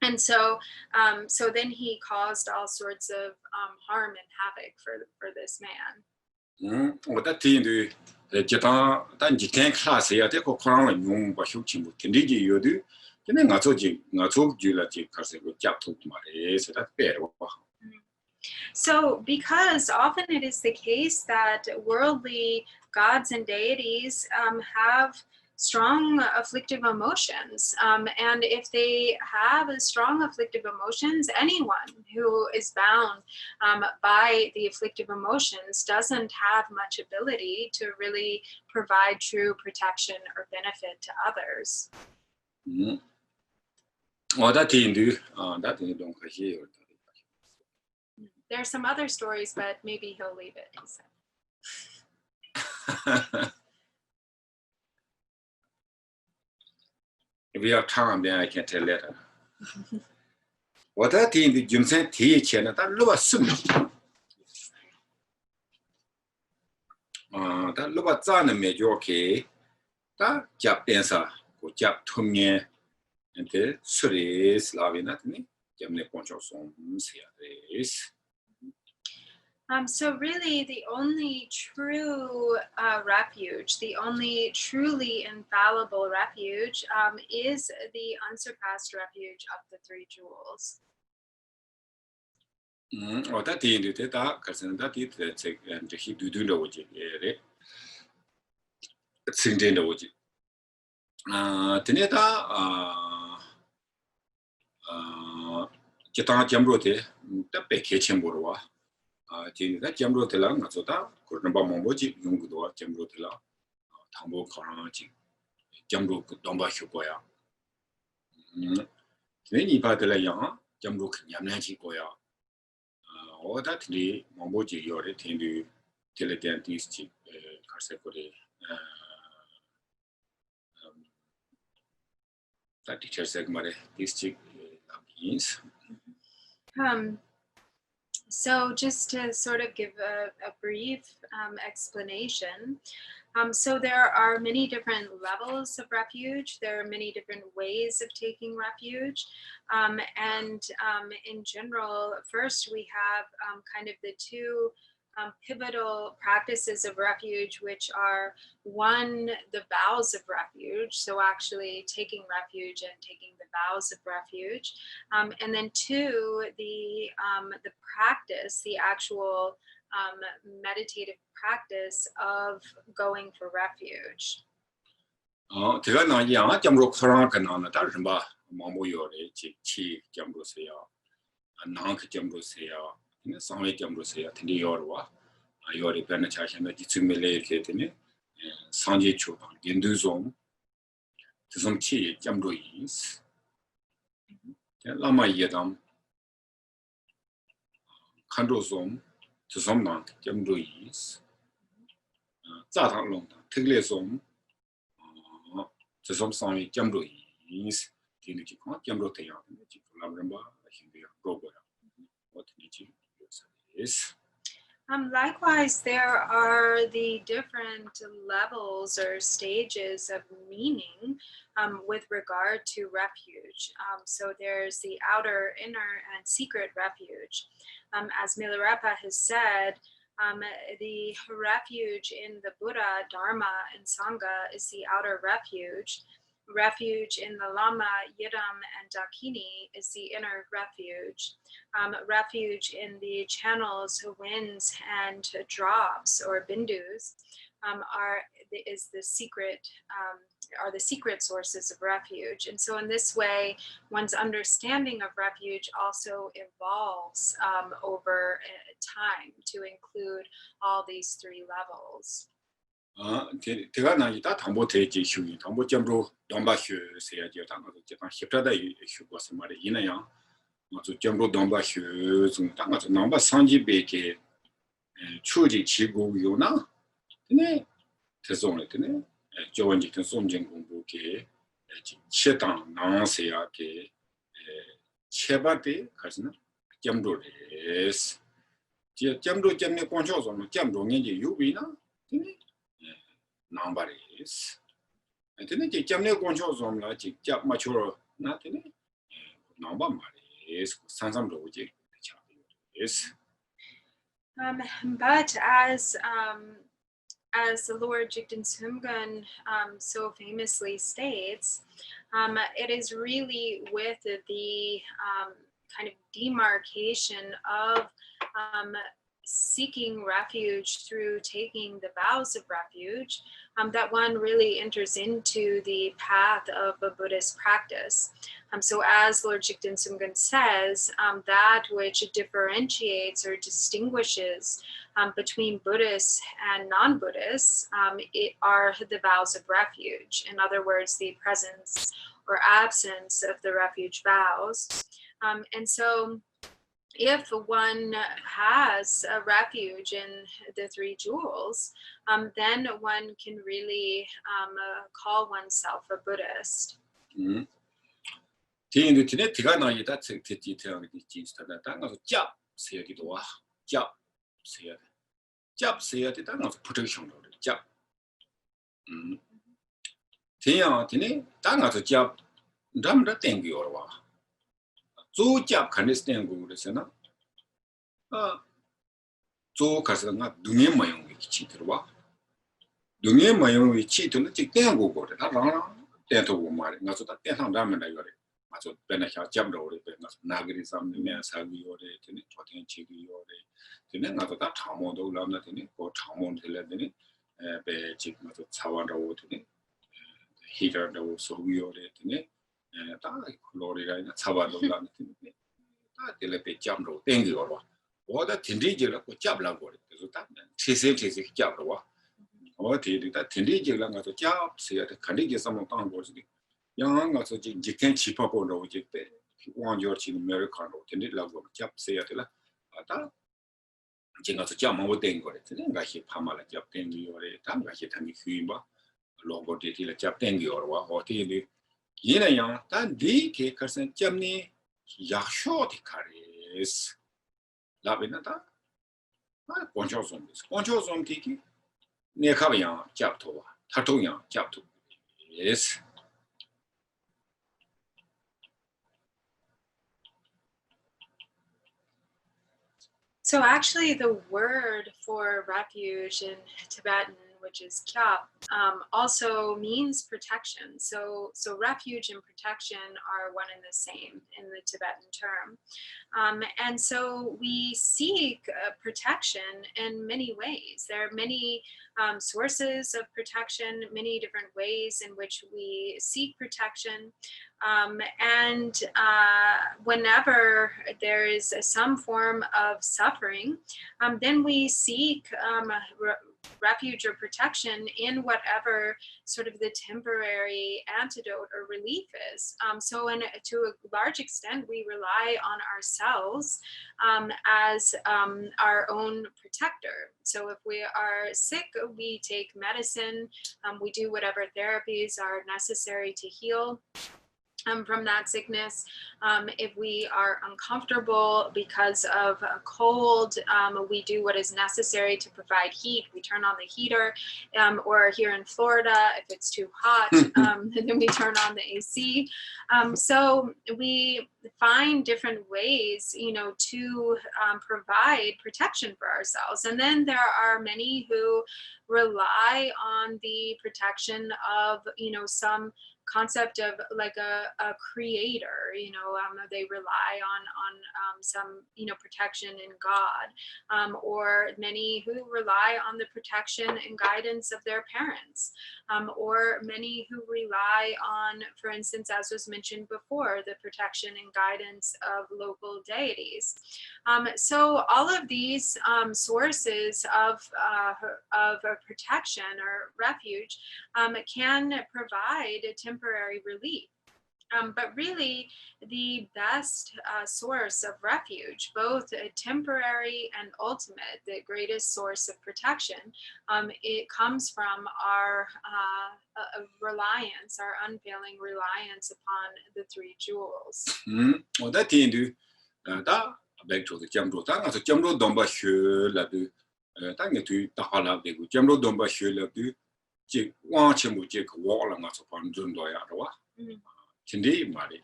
And so then he caused all sorts of harm and havoc for this man. So because often it is the case that worldly gods and deities have strong afflictive emotions. And if they have a strong afflictive emotions, anyone who is bound by the afflictive emotions doesn't have much ability to really provide true protection or benefit to others. There are some other stories, but maybe he'll leave it, he said. If we have time, then I can tell later. What I think the Jumsen teach and that look at some. That look at Zan and made you okay. 다 잡된사 고 잡통에 엔테 스레스 라비나트니 잡네 콘초송 세야레스. So really, the only true refuge, the only truly infallible refuge, is the unsurpassed refuge of the three jewels. 어다 디인데 다 가서다 디데 책 이제 히두두로 오지 예레 승진도 오지 드네다 기타 점로데 답배 개침보로 와 디네다 점로들랑 맞다 그런 바 뭐지 용구도 점로들라 당보 거라지 점로 domba 휴고야 괜히 받을래요 점로 냠냐지 거야 어다들이 뭐지 요래 텐디 텔레겐티스틱 카세코리 that teacher said mare district means So just to sort of give a brief explanation, so there are many different levels of refuge. There are many different ways of taking refuge. And in general, first we have kind of the two pivotal practices of refuge, which are one, the vows of refuge. So actually taking refuge and taking the vows of refuge. And then two, the practice, the actual meditative practice of going for refuge. 제가 나야 점로 코로나가 다른 바 뭐요래 치 점로세요 나그 점로세요 상회 점로세요 근데 요르와 요리 변의 차시는 지침mel에 이렇게 되네 상제 초방 인도좀 치 점로이스 라마 예담 칸도좀 주섬나 점로이스 자탕롱 특례좀 좀 상위 점로이스 뒤늦게 점로대요 라브람바 힘들어 보고요 어떻게 is Likewise, there are the different levels or stages of meaning with regard to refuge. So there's the outer, inner, and secret refuge. As Milarepa has said, the refuge in the Buddha, Dharma, and Sangha is the outer refuge. Refuge in the Lama, Yidam, and Dakini is the inner refuge. Refuge in the channels, winds, and drops or bindus is the secret are the secret sources of refuge. And so in this way, one's understanding of refuge also evolves over time to include all these three levels. 제가 나이다 담보 대지 휴이 담보 점로 domba 휴 세야지 당가서 제가 협자다 휴고서 말이 이나야 아주 점로 domba 휴 좀 당가서 넘바 상지베게 추지 지고요나 네 대송을 때네 저원지 그 som진 공부게 치당 나세야게 체바데 가스나 점로레스 제 점로 점네 권초서 점로 년지 유비나 네 number is and then the jamne control zone la ji jap mature not in number is sansam logic is But as the Lord Jigten Sumgun so famously states, it is really with the kind of demarcation of seeking refuge through taking the vows of refuge that one really enters into the path of a Buddhist practice. So as Lord Jigten Sumgun says, that which differentiates or distinguishes between Buddhists and non-Buddhists are the vows of refuge. In other words, the presence or absence of the refuge vows. And so if one has a refuge in the three jewels, then one can really call oneself a Buddhist. 뒤에 뒤에 뒤가 나이다 특히 태어나기 진짜다 당가서 짭 세야기도 와 짭 세야 돼 짭 세야 돼 당가서 프로텍션으로 짭 Tiang Tini, Tanga job, Dramda Tengiorwa. Zoo job can stand good, Sena. Zoo Casana, Dunia Mayon with Chitrwa. Dunia Mayon with Chitu, Tango got it. Tento Mari, not that Tenham Raman. Maso Benacha Jamdo, Nagri, some Minas Hagi or the Potin Chigi or the Nenata Tamodo Lamnatini, or Tamon Teledini, Be Chick Mato Savanda Wotini, Heater, the Sovi or the Lorida, Savado Lamnatini, Telepe Jamdo, Tengiora, or the Tindijilla, Jabla, Tisi Jabla, or that Tindijilla, the job, see at the Canadian some of town was the young also you can't keep up on the object. One your in American or Tindid love of Jap say at la. Jingle to jam over Dengo, then I hear Pamala Jap Tengi or a time I hear Tami Humba, logo did he Jap Tengi or Tilly. Yena young, that D. Cakers and Jamni, Yashot carries. Lavinata? Conchos on this. Conchos on Tiki. Near Kavian, Japto, Tatoyan, Japto. Yes. So actually the word for refuge in Tibetan, which is kyap, also means protection. So refuge and protection are one and the same in the Tibetan term. And so we seek protection in many ways. There are many sources of protection, many different ways in which we seek protection. And whenever there is some form of suffering, then we seek refuge or protection in whatever sort of the temporary antidote or relief is. So to a large extent, we rely on ourselves as our own protector. So if we are sick, we take medicine, we do whatever therapies are necessary to heal from that sickness. If we are uncomfortable because of a cold, we do what is necessary to provide heat. We turn on the heater, or here in Florida, if it's too hot, then we turn on the AC. So we find different ways, to provide protection for ourselves. And then there are many who rely on the protection of, some concept of like a creator, they rely on some, protection in God, or many who rely on the protection and guidance of their parents, or many who rely on, for instance, as was mentioned before, the protection and guidance of local deities. So all of these sources of protection or refuge can provide a temporary relief. But really, the best source of refuge, both temporary and ultimate, the greatest source of protection, it comes from our reliance, our unfailing reliance upon the three jewels. Well, that thing do that back to the Jamdo. That's a Jamdo Domba Shu Ladu. Thank you to Tahala, the Jamdo Domba Shu Ladu. Jake, one Chimu Jake wall and that's upon Jundoyarwa. Tindi Mari.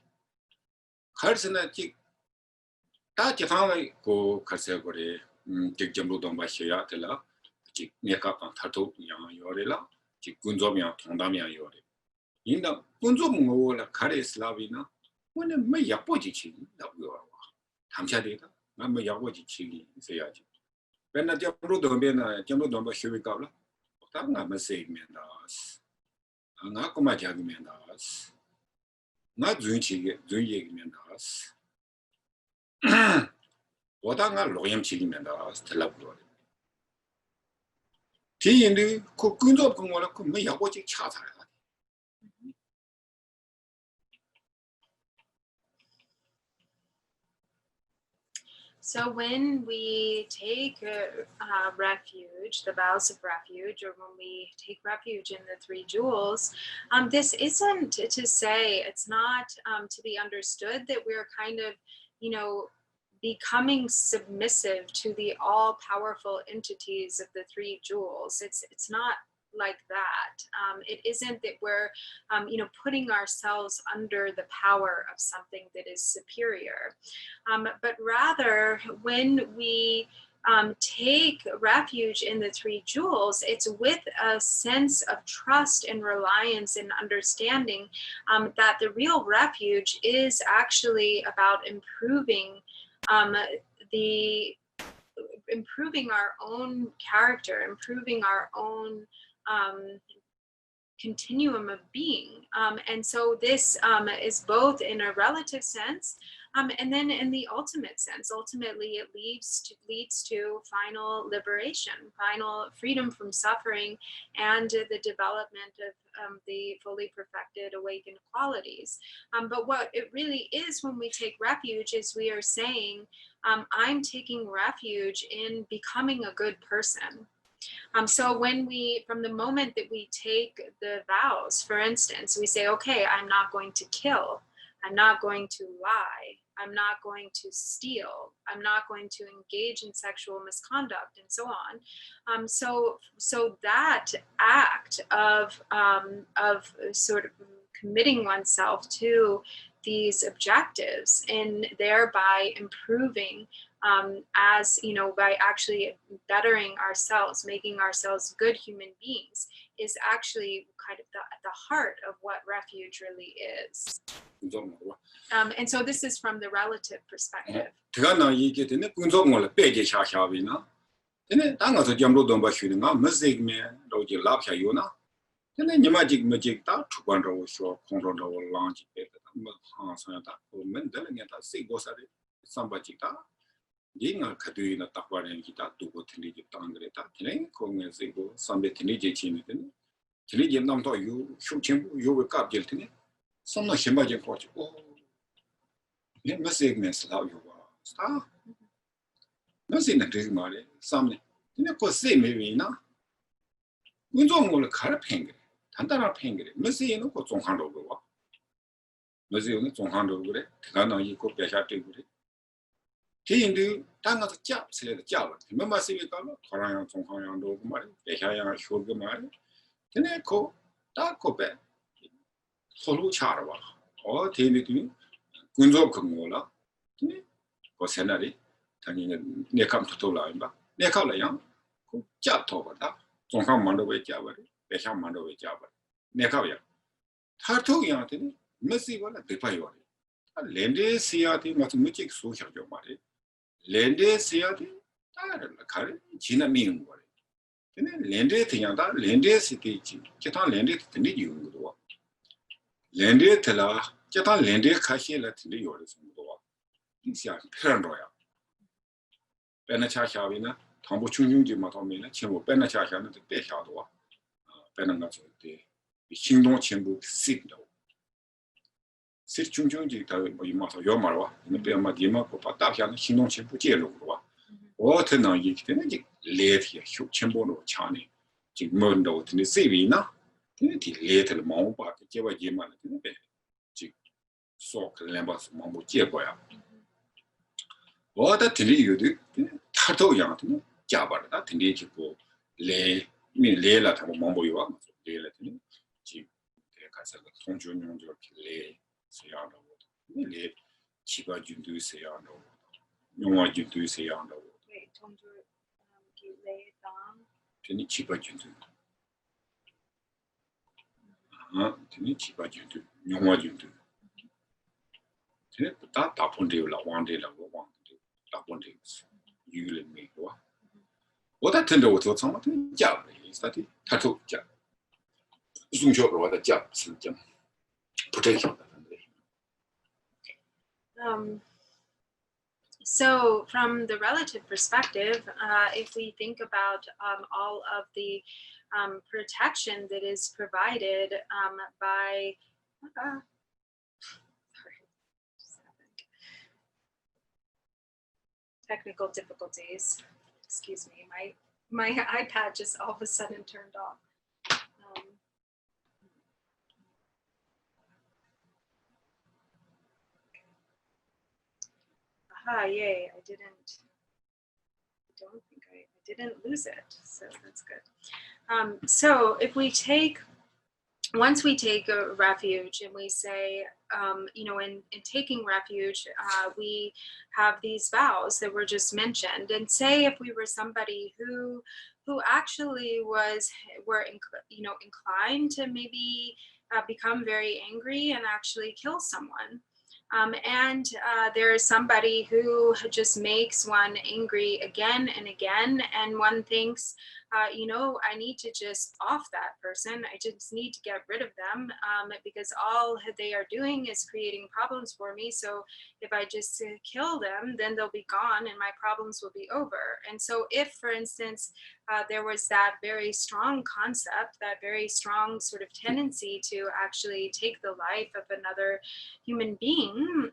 Karsana Jik Tajafama go Kasegore, Jake Jamdo Domba Shayatela, Jik Nekap and Tato Yang Yorela, Jik Gunzomia, Tondamia Yore. In the Gunzomo Kare Slavina, when a Mayapoji, that we are. Hamchadita, I'm a Yawaji Chili, Sayaji. When a Jamro Dombena, Jamro Domba Shurikala, I'm a say mendas. Anakoma Jagmendas. Not Zunchi, Zuyig mendas. What are Loyam Chili mendas, Telablo? Tea in the Kukundo Kumala Mayawaji Chata. So when we take refuge, the vows of refuge, or when we take refuge in the three jewels, this isn't to say, it's not to be understood that we're kind of, becoming submissive to the all-powerful entities of the three jewels. It's not like that. It isn't that we're, putting ourselves under the power of something that is superior, but rather when we take refuge in the three jewels, it's with a sense of trust and reliance and understanding that the real refuge is actually about improving improving our own character, improving our own continuum of being. And so this is both in a relative sense and then in the ultimate sense. Ultimately, it leads to final liberation, final freedom from suffering, and the development of the fully perfected awakened qualities. But what it really is when we take refuge is we are saying, I'm taking refuge in becoming a good person. So when from the moment that we take the vows, for instance, we say, okay, I'm not going to kill, I'm not going to lie, I'm not going to steal, I'm not going to engage in sexual misconduct, and so on. So that act of sort of committing oneself to these objectives and thereby improving as by actually bettering ourselves, making ourselves good human beings, is actually kind of at the heart of what refuge really is. And so this is from the relative perspective. Jinga Kaduina Taparan Gita, Dugo Tiniji Tangreta, Tiling, Kong as they go, Sunday Tiniji Chin, Tiniji Nam to you, shooting you wake up guilty. Some no Shimbaji Coach. Oh, let me say, Miss How you are. Star? Nothing that is money, some. You know, say maybe now. We don't want to car ping. Tantara ping. Missy, no, got some hand over. Missy, no, some hand over it. Tana, you could be shot with it. Tindu, Tanga the Jap, said the Java. Remember, see we got Koran from Koran over money, the Haya sugar money. Then echo, Taco Bed, Solu Charwa, or Tindu, Gunzo Kumola, was Henry, turning near come to Tola, near Kalayang, Jap over that, Zongham Mandaway Java, the Sham Mandaway Java, Nekavia. Tartu Yantini, Missy one at the Payori. Lende Siati mathematic social money. Lende Siati, Kari, China mean worry. Then Lende Tianda, Lende City, Chetan Lende to need you. Lende Tela, Chetan Lende Kashi let the yours in the door. Insia, Perandoya. Benachashavina, Tombo Chunji Matomina, Chimbo Benachashan, the Peshadua, Benangas, the Shindon Chimbo signal. Sit Chunji, you must have your marwa, and the Madima, Patapian, Shindon Chimbo Jelua. What an Yik, late here, shoot Chimbo Chani, Jig Mundo to the Savina, later Mamba, Java Jiman, Jig Sock Lambas Mambo Jeboya. What that you do, Tato Yant, Jabba, that in the lay me lay like a Mambo you are, lay Latin, Jig, the Castle, Tonjo, lay. Sayano, Lay Chiba Jundu Sayano, no one you do Sayano. Wait, Tonjo lay down. Tini Chiba Jundu. Tini Chiba Jundu, no one you do. That upon day, like one day, like one day, like one day, you let me go. What I tend to tell someone, Jab is that it, Tattoo Jab. Zoom shop or the Jab, protection. So from the relative perspective, if we think about all of the protection that is provided by, sorry, technical difficulties. Excuse me, my iPad just all of a sudden turned off. Yay, I didn't. don't think I didn't lose it, so that's good. So if we take, once we take a refuge and we say, in taking refuge, we have these vows that were just mentioned. And say if we were somebody who actually were inclined to maybe become very angry and actually kill someone. And there is somebody who just makes one angry again and again, and one thinks, I need to just off that person. I just need to get rid of them because all they are doing is creating problems for me. So if I just kill them, then they'll be gone and my problems will be over. And so if, for instance, there was that very strong concept, that very strong sort of tendency to actually take the life of another human being,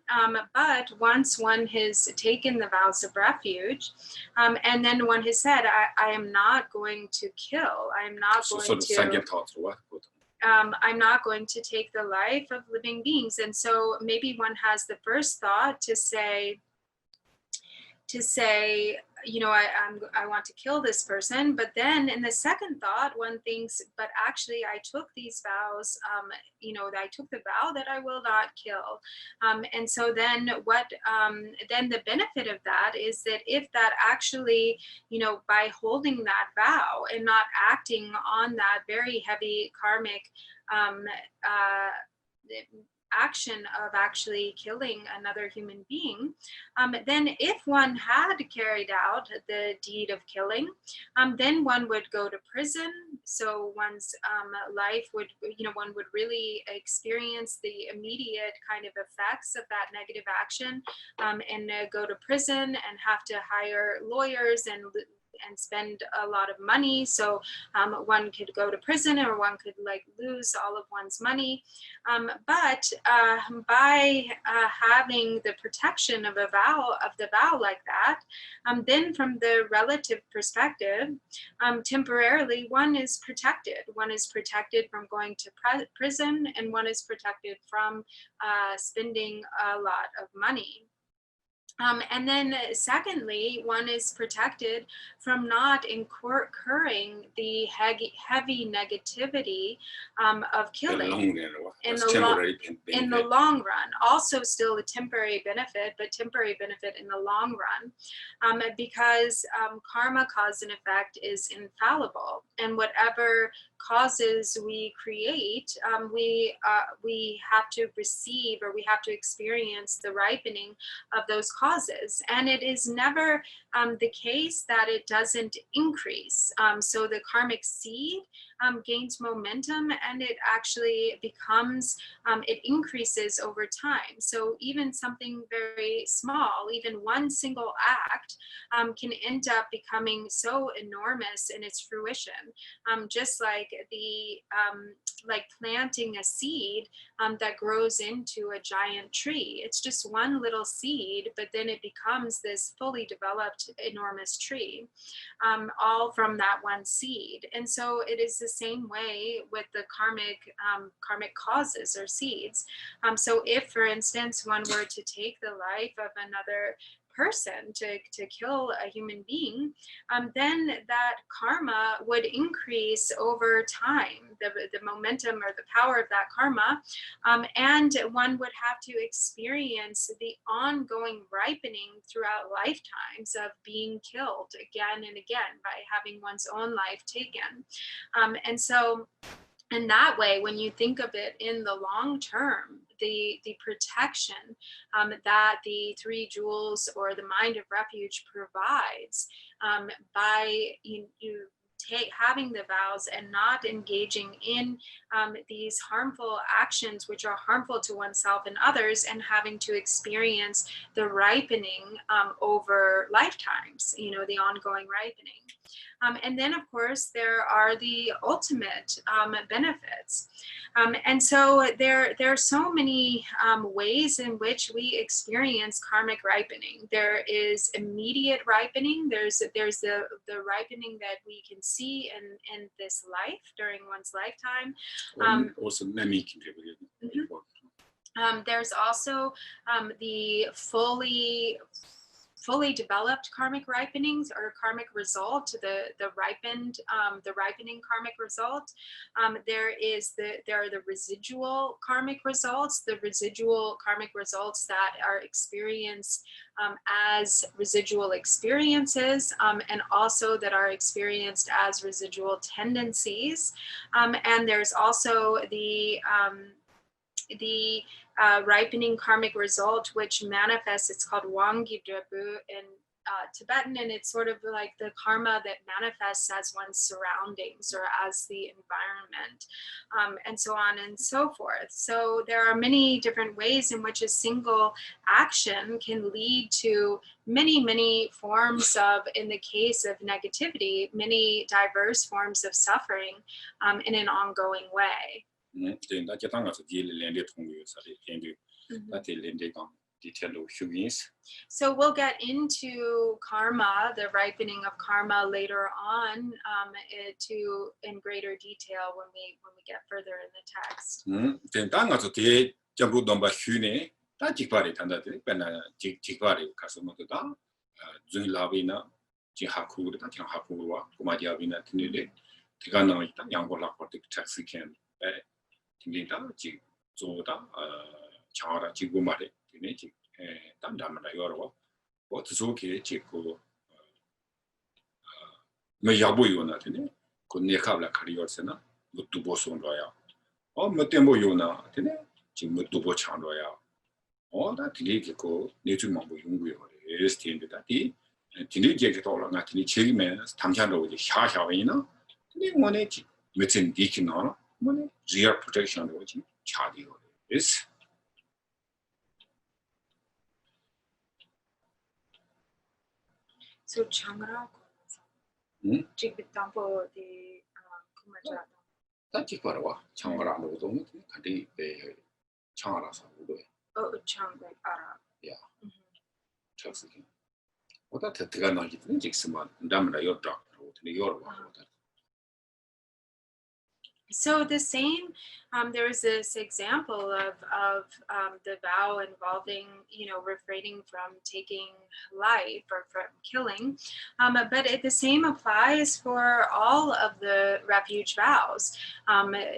but once one has taken the vows of refuge, and then one has said, I am not going to kill, I'm not going to, I'm not going to take the life of living beings. And so maybe one has the first thought to say, I want to kill this person. But then in the second thought, one thinks, but actually I took these vows, I took the vow that I will not kill. And so then then the benefit of that is that if that actually, by holding that vow and not acting on that very heavy karmic action of actually killing another human being, then if one had carried out the deed of killing, then one would go to prison. So one's life would, one would really experience the immediate kind of effects of that negative action, and go to prison and have to hire lawyers and spend a lot of money. So one could go to prison, or one could lose all of one's money. But by having the protection of the vow like that, then from the relative perspective, temporarily one is protected. One is protected from going to prison, and one is protected from spending a lot of money. And then secondly, one is protected from not incurring the heavy negativity of killing in the long run. Also still a temporary benefit, but temporary benefit in the long run, because karma, cause and effect, is infallible. And whatever causes we create, we have to receive, or we have to experience the ripening of those causes. And it is never the case that it doesn't increase. So the karmic seed gains momentum, and it actually becomes, it increases over time. So even something very small, even one single act, can end up becoming so enormous in its fruition. Just like like planting a seed that grows into a giant tree. It's just one little seed, but then it becomes this fully developed enormous tree, all from that one seed. And so it is the same way with the karmic causes or seeds. So if, for instance, one were to take the life of another person, to kill a human being, then that karma would increase over time, the momentum or the power of that karma, and one would have to experience the ongoing ripening throughout lifetimes of being killed again and again by having one's own life taken. And so in that way, when you think of it in the long term, the protection that the three jewels or the mind of refuge provides, by having the vows and not engaging in these harmful actions which are harmful to oneself and others, and having to experience the ripening over lifetimes, the ongoing ripening. And then, of course, there are the ultimate benefits. And so there are so many ways in which we experience karmic ripening. There is immediate ripening. There's the ripening that we can see in this life during one's lifetime. Also, many people. There's also the fully fully developed karmic ripenings or karmic result, the ripening karmic result. There are the residual karmic results, the residual karmic results that are experienced as residual experiences, and also that are experienced as residual tendencies. And there's also the ripening karmic result, which manifests, it's called Wanggidrabu in Tibetan, and it's sort of like the karma that manifests as one's surroundings or as the environment, and so on and so forth. So there are many different ways in which a single action can lead to many forms of, in the case of negativity, many diverse forms of suffering in an ongoing way. So we'll get into karma, the ripening of karma later on, in greater detail when we get further in the text. So changra jigbitampo di kumaja. Oh, changra ara. Yeah. So the same, there was this example of the vow involving, refraining from taking life or from killing, but the same applies for all of the refuge vows,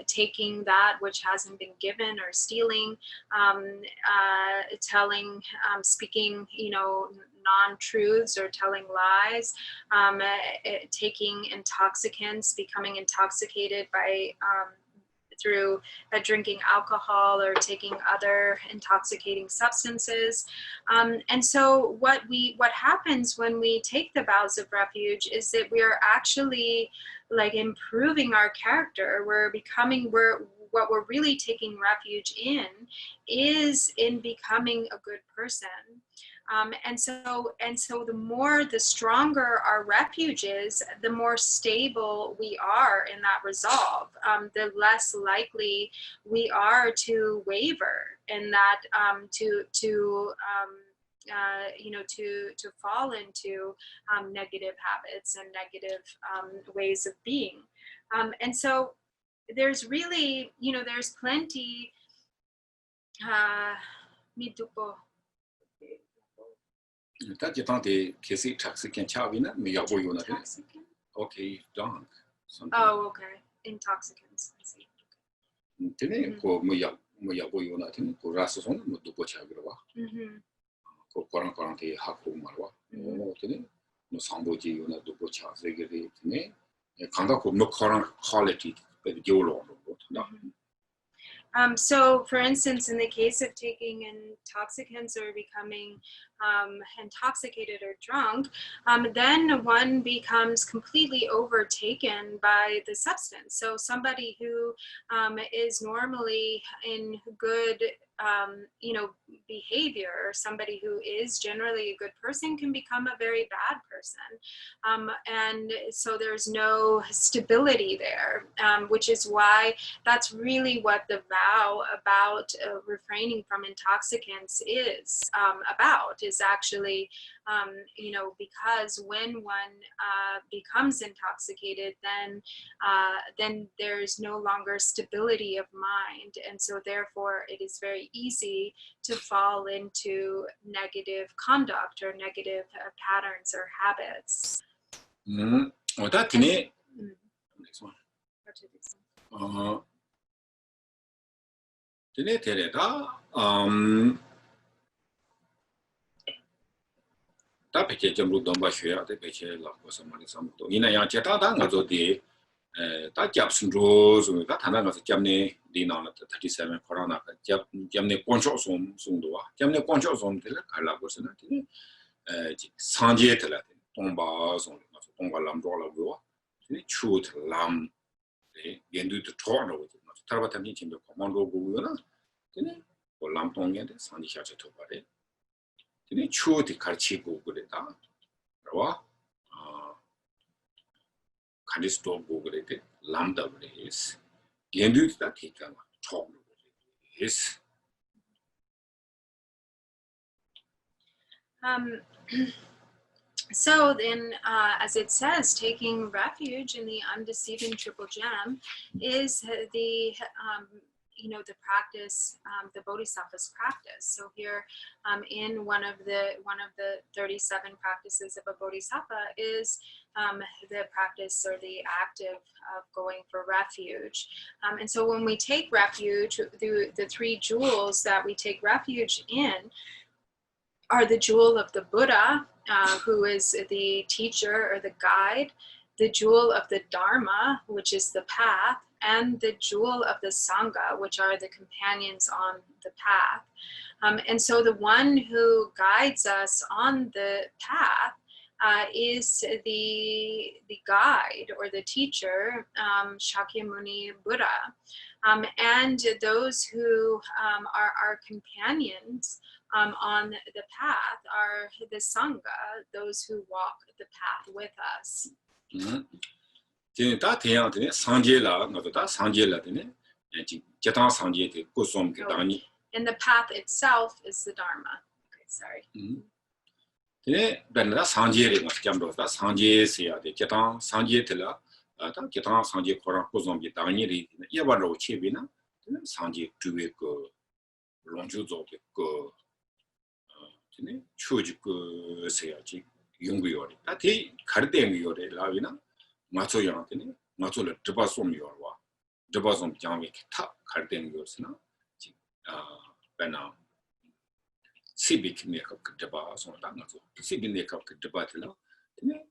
taking that which hasn't been given or stealing, telling, speaking, non-truths or telling lies, taking intoxicants, becoming intoxicated by through drinking alcohol or taking other intoxicating substances. And so what happens when we take the vows of refuge is that we are actually like improving our character. What we're really taking refuge in is in becoming a good person. And so the stronger our refuge is, the more stable we are in that resolve, the less likely we are to waver in that, to fall into negative habits and negative ways of being. And so there's really, there's plenty, midupo. Okay, drunk. Oh, okay. Intoxicants. I see. So, for instance, in the case of taking intoxicants or becoming intoxicated or drunk, then one becomes completely overtaken by the substance. So somebody who is normally in good, behavior, or somebody who is generally a good person can become a very bad person. And so there's no stability there, which is why that's really what the vow about refraining from intoxicants is about, is actually you know, because when one becomes intoxicated, then there's no longer stability of mind, and so therefore it is very easy to fall into negative conduct or negative patterns or habits. that next one. Today, ta peche jamru domba shwe ta peche la ko samari samto ina yang che ta nga zo de ta jap sundro so ta thana nga jamne di na la 37 corona ka jamne poncho som do wa jamne poncho som de la kala ko sana ti sanje de la tomba som tomba lam do la go ni chut lam de yendu de torno wo ta ba ta ni chim de commando go yo na ni ko lam tong ye de sanje sha che to ba de ni chut 가르치고 그랬다. 그러와 간디스도 보고 그랬대. 람다 그랬어. 연두다 티가 처음 그랬어. So then, as it says, taking refuge in the undeceiving triple gem is the you know, the practice, the Bodhisattva's practice. So here, in one of the 37 practices of a Bodhisattva is the practice or the act of going for refuge. And so when we take refuge, the three jewels that we take refuge in are the jewel of the Buddha, who is the teacher or the guide, the jewel of the Dharma, which is the path, and the jewel of the Sangha, which are the companions on the path. And so the one who guides us on the path is the guide or the teacher, Shakyamuni Buddha. And those who are our companions on the path are the Sangha, those who walk the path with us. 다 대양한테 상제라 나도다 상제라 되네. 제타 상제에 고som 기다니. And the path itself is the Dharma. Okay, sorry. 네, 변나 상제를 맞잠도다 상제에서야 돼. 제타 상제들라 다 제타 상제 코랑 고som 기다니리. 예반로 체비나 상제 두에 그 롱주조게 그 네, 추지 그 세야지 연구요리. 다티 가르대는 요리 라위나 맞춰야한테는 맞춰를 드바솜 요와 드바솜 장미 타 갈된 것이나 배나 시빅 메이크업 그 드바솜 당가서 시빅 메이크업 그 드바들라 근데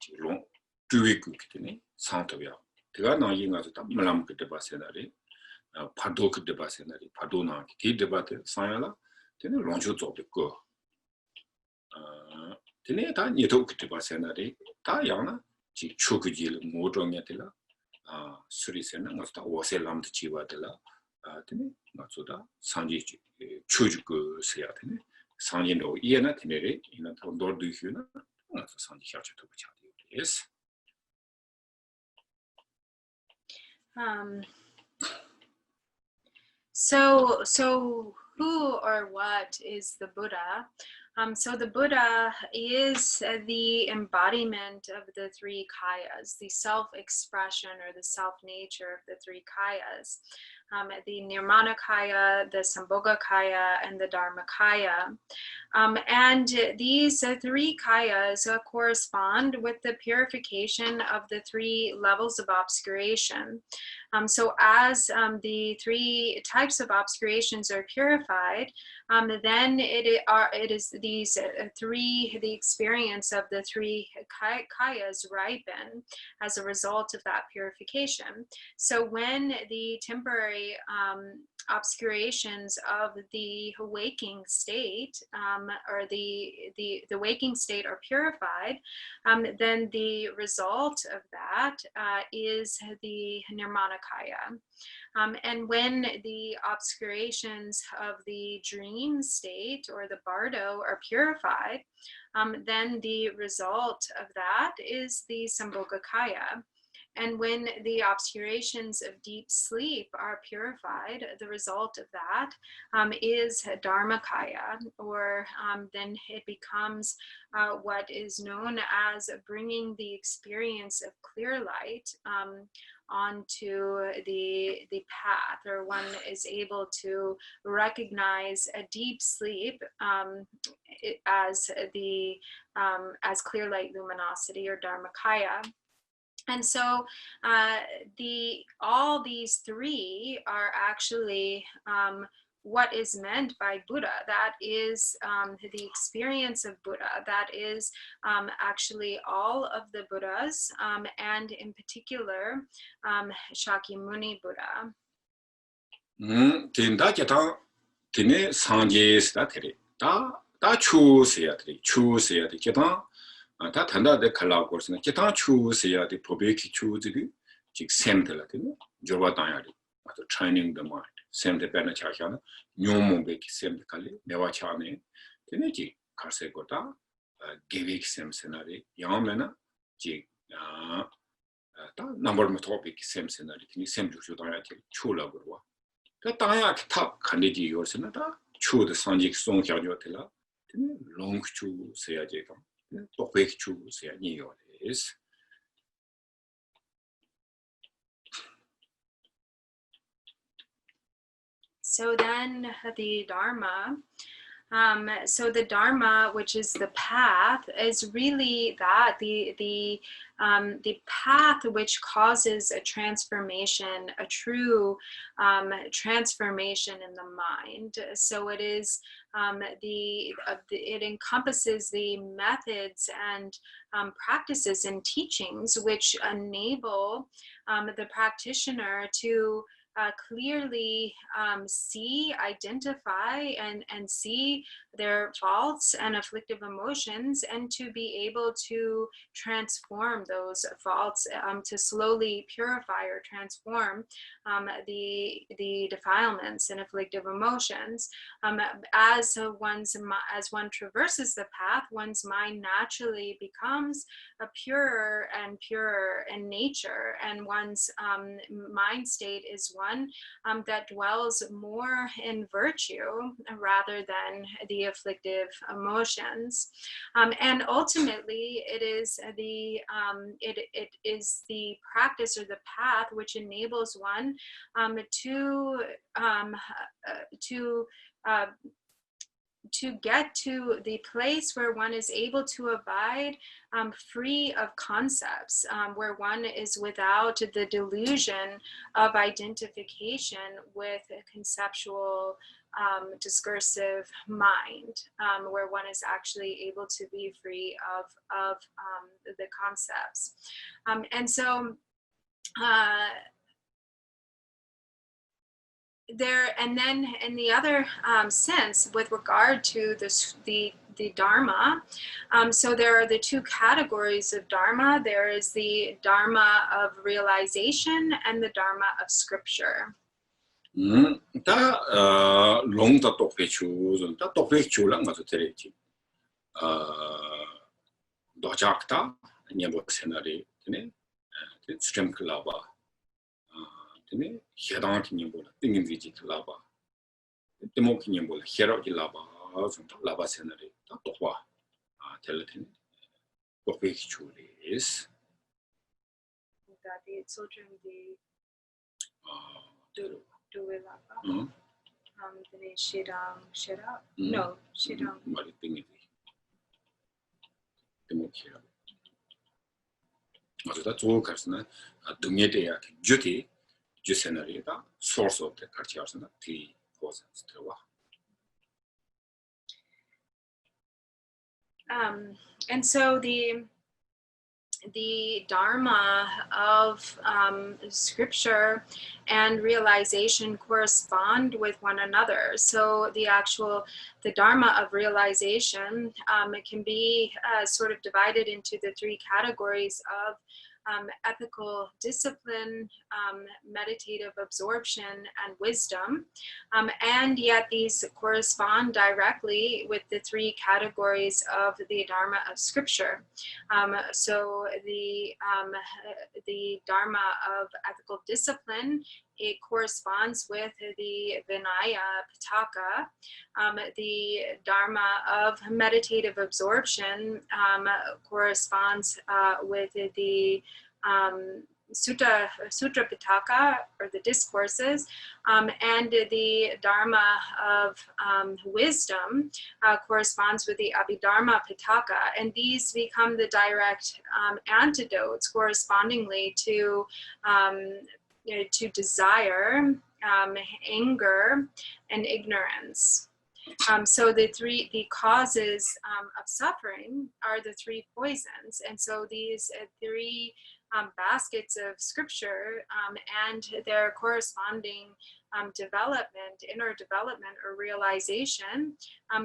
지롱 두위고 기테네 상토야 제가 나이 가서 다 말람 그 드바세나리 파도 그 드바세나리 파도나 기 드바들 상야라 근데 롱주 쪽고 근데 다 니도 그 드바세나리 다 양나 지 초기질 모종이들라 수리세는 맞다 오셀람도 지와들라 되네 맞다 상지 추주고 세야 되네 상진도 이해나 되네 이나 더 돌두히나 맞다 상지 샤쳐도 붙여야 yes. So who or what is the Buddha? So the Buddha is the embodiment of the three kayas, the self-expression or the self-nature of the three kayas, the Nirmanakaya, the Sambhogakaya, and the Dharmakaya. And these three kayas correspond with the purification of the three levels of obscuration. So as the three types of obscurations are purified, then it is these the experience of the three kayas ripen as a result of that purification. So when the temporary obscurations of the waking state or the waking state are purified, then the result of that is the Nirmanakaya. And when the obscurations of the dream state or the bardo are purified, then the result of that is the Sambhogakaya. And when the obscurations of deep sleep are purified, the result of that is Dharmakaya, or then it becomes what is known as bringing the experience of clear light onto the path, or one is able to recognize a deep sleep as clear light luminosity, or Dharmakaya. And so all these three are actually what is meant by Buddha. That is the experience of Buddha. That is actually all of the Buddhas, and in particular Shakyamuni Buddha. Tinda kita tine sanje sta tere. Ta chu seya tere. Chu seya tere. Kita 다 단다데 칼라고스는 기타 추세야데 포베키 추지기 직 셈텔라데 조바다야리 아주 트레이닝 더 마인드 셈데 베나 차샤나 뇽몽베키 셈데 칼리 네와차네 테네지 카세고다 게베키 셈세나리 야메나 지다 넘버 토픽 셈세나리 니 셈주쇼다야티 추라고와 그 다야 기타 칸디지 요르스나다 추드 산직 송샤조텔라 테네 롱추 세야제가 So then the Dharma, so the Dharma, which is the path, is really that the path which causes a transformation, a true transformation in the mind. So it is it encompasses the methods and practices and teachings which enable the practitioner to clearly see, identify, and see their faults and afflictive emotions, and to be able to transform those faults, to slowly purify or transform the defilements and afflictive emotions. As one traverses the path, one's mind naturally becomes purer and purer in nature, and one's mind state is one that dwells more in virtue rather than the afflictive emotions. And ultimately, it is the practice or the path which enables one to get to the place where one is able to abide free of concepts, where one is without the delusion of identification with a conceptual discursive mind, where one is actually able to be free of the concepts. And so and then in the other sense, with regard to the Dharma, so there are the two categories of Dharma. There is the Dharma of realization and the Dharma of scripture. 다 롱다 똑배추 다 똑배추랑 가서 데레지 도작다 녀보 세나리 되네 스트렘 클라바 되네 헤당티 녀보라 띵인지지 클라바 데모키 녀보라 헤라기 라바 좀 라바 세나리 다 똑바 텔레틴 똑배추리스 That the children the Shidang. No, Shidang. 말이 띵이지. 데모키라. 맞다. 조카스나 등에 대야 주티 주세나리가 소스 오브 같이 하잖아. 티 포스트 들어와. And so the Dharma of scripture and realization correspond with one another. So the Dharma of realization, it can be sort of divided into the three categories of ethical discipline, meditative absorption, and wisdom. And yet these correspond directly with the three categories of the Dharma of Scripture. So the Dharma of ethical discipline, it corresponds with the Vinaya Pitaka. The Dharma of meditative absorption corresponds with the Sutra Pitaka, or the discourses, and the Dharma of wisdom corresponds with the Abhidharma Pitaka, and these become the direct antidotes correspondingly to desire, anger, and ignorance. So the causes of suffering are the three poisons, and so these three baskets of scripture and their corresponding development, inner development or realization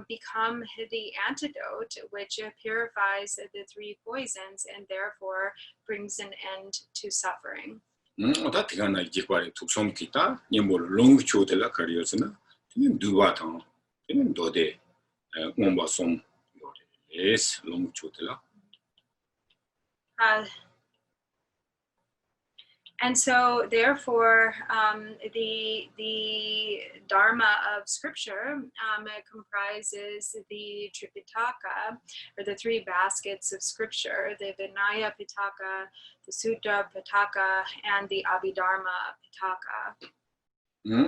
become the antidote which purifies the three poisons and therefore brings an end to suffering. 어다 티가나 지과리 tuksom kita 님볼 롱 초텔라 카리오스나 님 두바탕 님 도데 옴바솜 요레스 롱 초텔라. And so, therefore, the Dharma of Scripture comprises the Tripitaka, or the three baskets of Scripture, the Vinaya Pitaka, the Sutta Pitaka, and the Abhidharma Pitaka.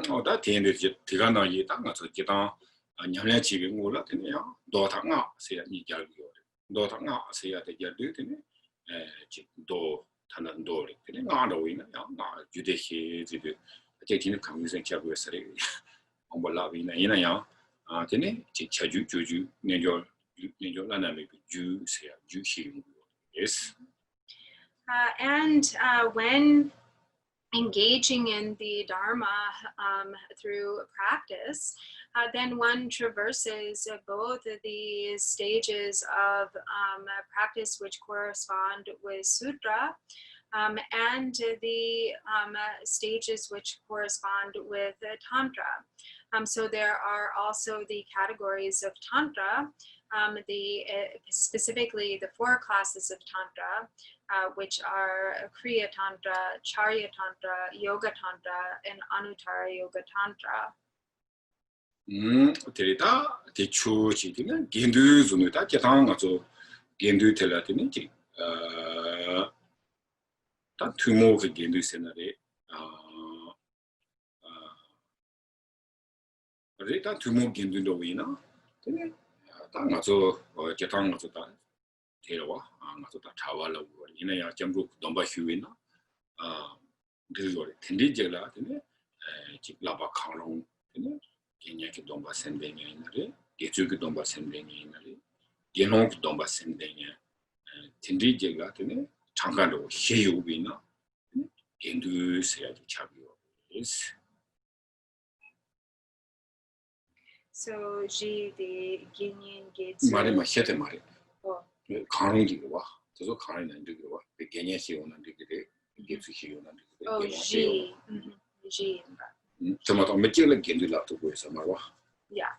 어다 티엔데 티가나 이땅가서 기타 냠내 지금 몰라 되네요. 도탕아 세야 이결기요. 도탕아 세야 되결도 되네. 도 타는 도리 되네. 나로이나 나 주대시 지도 제티는 강유생 잡고서래. 엄벌라비나 이나야 아 되네. 지차주 주주 내조 나나미 주 세야 주시. Yes. And when engaging in the Dharma through practice, then one traverses both the stages of practice which correspond with Sutra and the stages which correspond with Tantra. So there are also the categories of Tantra, specifically the four classes of Tantra, which are Kriya Tantra, Charya Tantra, Yoga Tantra, and Anuttara Yoga Tantra. 데이터 대추지는 겐두 존에다 계산하죠. 겐두 텔라티는지 다 투모그 겐두 세나레 데이터 투모 겐두도 위나 되네. 다 맞죠. 계산하죠. 다 데려와 맞죠. 다 자발하고 이내야 전부 넘바 휴이나 그거 텐디제라 되네. 집 라바 카롱 되네. Kenyaki domba sendenya inari, Getsuki domba sendenya inari, Genonki domba sendenya, Tindri jega tene, Chankando Heyubina, Gendu Sayaki Chabio is. So, Ji, the Ginyin Getsu. Marima Hete Mari. Oh. Karangi, so Karan and Digua, the Genya Hion and Digre, Getsu Hion and Digre. Oh, Ji. Ji. Tomato material Gendula to go somewhere. Yeah.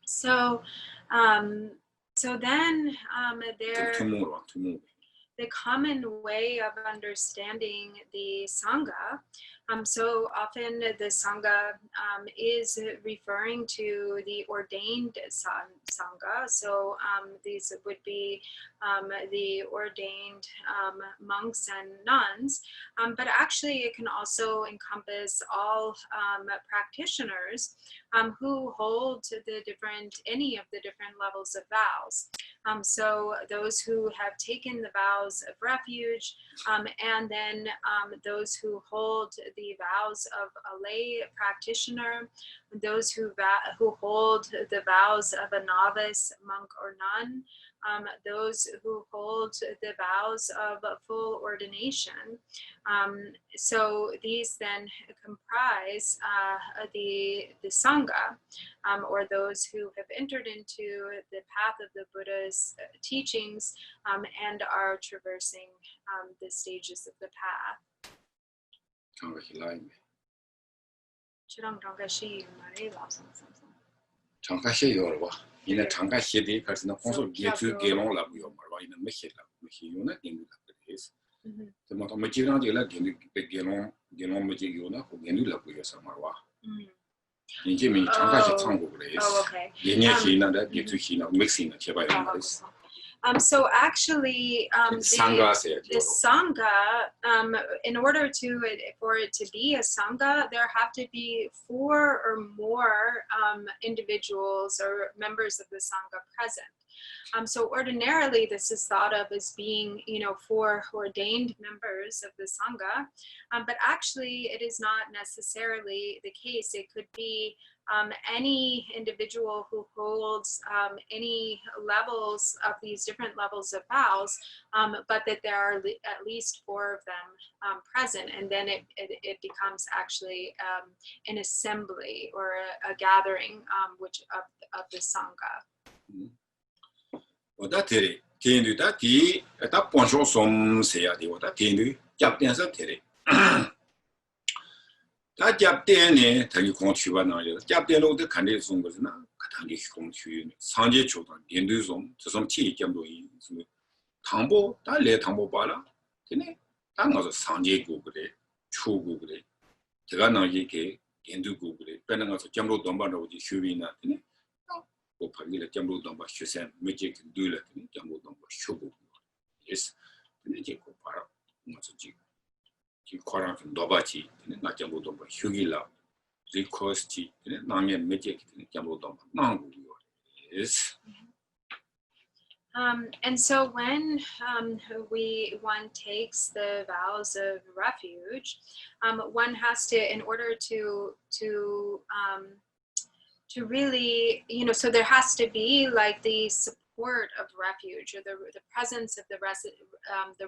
So, so then Tomorrow. The common way of understanding the Sangha, so often the Sangha is referring to the ordained Sangha. So these would be the ordained monks and nuns, but actually it can also encompass all practitioners who hold any of the different levels of vows. So those who have taken the vows of refuge, and then those who hold the vows of a lay practitioner, those who hold the vows of a novice, monk, or nun, those who hold the vows of full ordination. So these then comprise the Sangha, or those who have entered into the path of the Buddha's teachings and are traversing the stages of the path. 이나 장가시디 같은 콘솔 게트 게롱라고요 말와 이나 메시요나 겐두라그레스 뭐 마지랑디라 게롱 메지요나 겐두라고요 말와 이제 미 장가시 창고 그래스 예년시나다 게트시나 믹싱나 제발 말이스 So actually, the Sangha, in order for it to be a Sangha, there have to be 4 or more individuals or members of the Sangha present. So ordinarily, this is thought of as being, 4 ordained members of the Sangha, but actually it is not necessarily the case. It could be any individual who holds any levels of these different levels of vows, but that there are at least 4 of them present, and then it becomes actually an assembly or a gathering of the Sangha. That's Tindu that tea at that poncho some say at the water Tindu, Japanese at Terry. That Japan, tell you contribution, Japan, the candidates on was not Katani contribution, Sanje children, Genduzum, to some tea, Jambo, Tambo, that lay Tambo Bala, Tene, that was a Sanje Google, Chu Google, Tegana Yeke, Gendu Google, Penanga, Jambo Domba, the Shuvina, or Pagila Jambo Domba, Shusam, Magic, Dula, Jambo Domba, Shubu. Yes, the Jacob Para, not a jig. Koran from Dobachi, not Jambo Domba, Hugila, Recosti, Namian Magic, Jambo Domba, Nangu. Yes. And so when one takes the vows of refuge, one has to, in order to really, so there has to be like the support of refuge, or the presence of the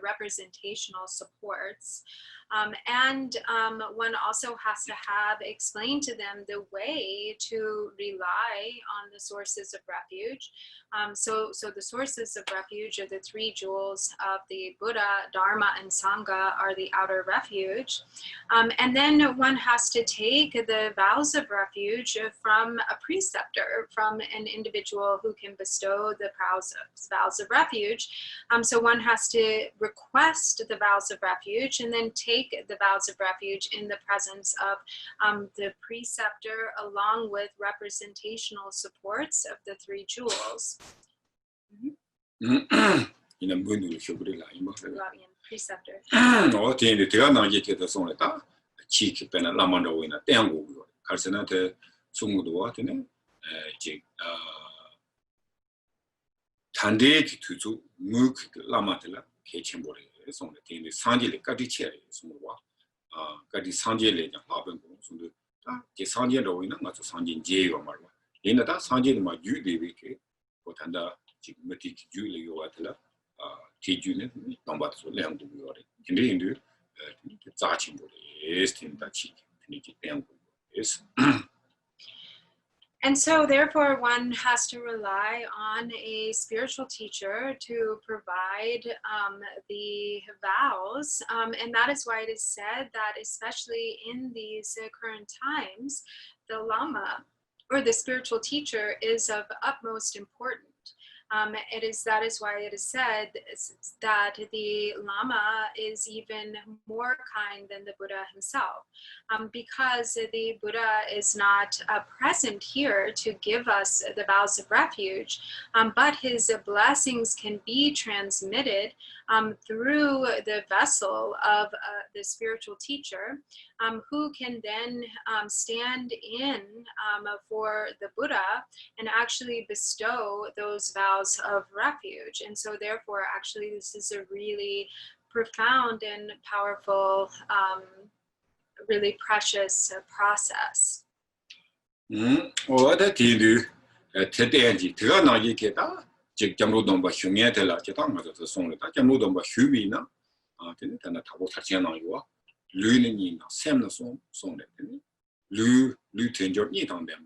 representational supports. And one also has to have explained to them the way to rely on the sources of refuge. So the sources of refuge are the 3 jewels of the Buddha, Dharma, and Sangha are the outer refuge. And then one has to take the vows of refuge from a preceptor, from an individual who can bestow the vows of refuge. So one has to request the vows of refuge and then take the vows of refuge in the presence of the preceptor, along with representational supports of the 3 jewels. In a moon, Preceptor. Oh, the Tirana get the song at cheek pen a lamando in a tango, Carsenate, Sumuduatine, Tande to Mook Lamatella, Kitchenbody. On the thing, the Sanjay Katiche, Sumwa, Kati Sanjay, Laban, the Sanjay Rowena, not Sanjay J or Marwa. In that Sanjay, my Judy Wiki, what under Matic Julie Watella, Tijun, Nombat, Lamb to Yori. In the Hindu, Zachin is in that cheek, yes. And so therefore one has to rely on a spiritual teacher to provide the vows. And that is why it is said that especially in these current times, the Lama or the spiritual teacher is of utmost importance. That is why it is said that the Lama is even more kind than the Buddha himself, because the Buddha is not present here to give us the vows of refuge, but his blessings can be transmitted through the vessel of the spiritual teacher, who can then stand in for the Buddha and actually bestow those vows of refuge. And so therefore, actually, this is a really profound and powerful, really precious process. What I tell you, today, 즉 점로동바 흉에 될라 제가 맞아서 송을다 점로동바 휴비나 되는 단나 타고 사치나요와 류는이나 샘나 송래 되는 류 텐저니 당대마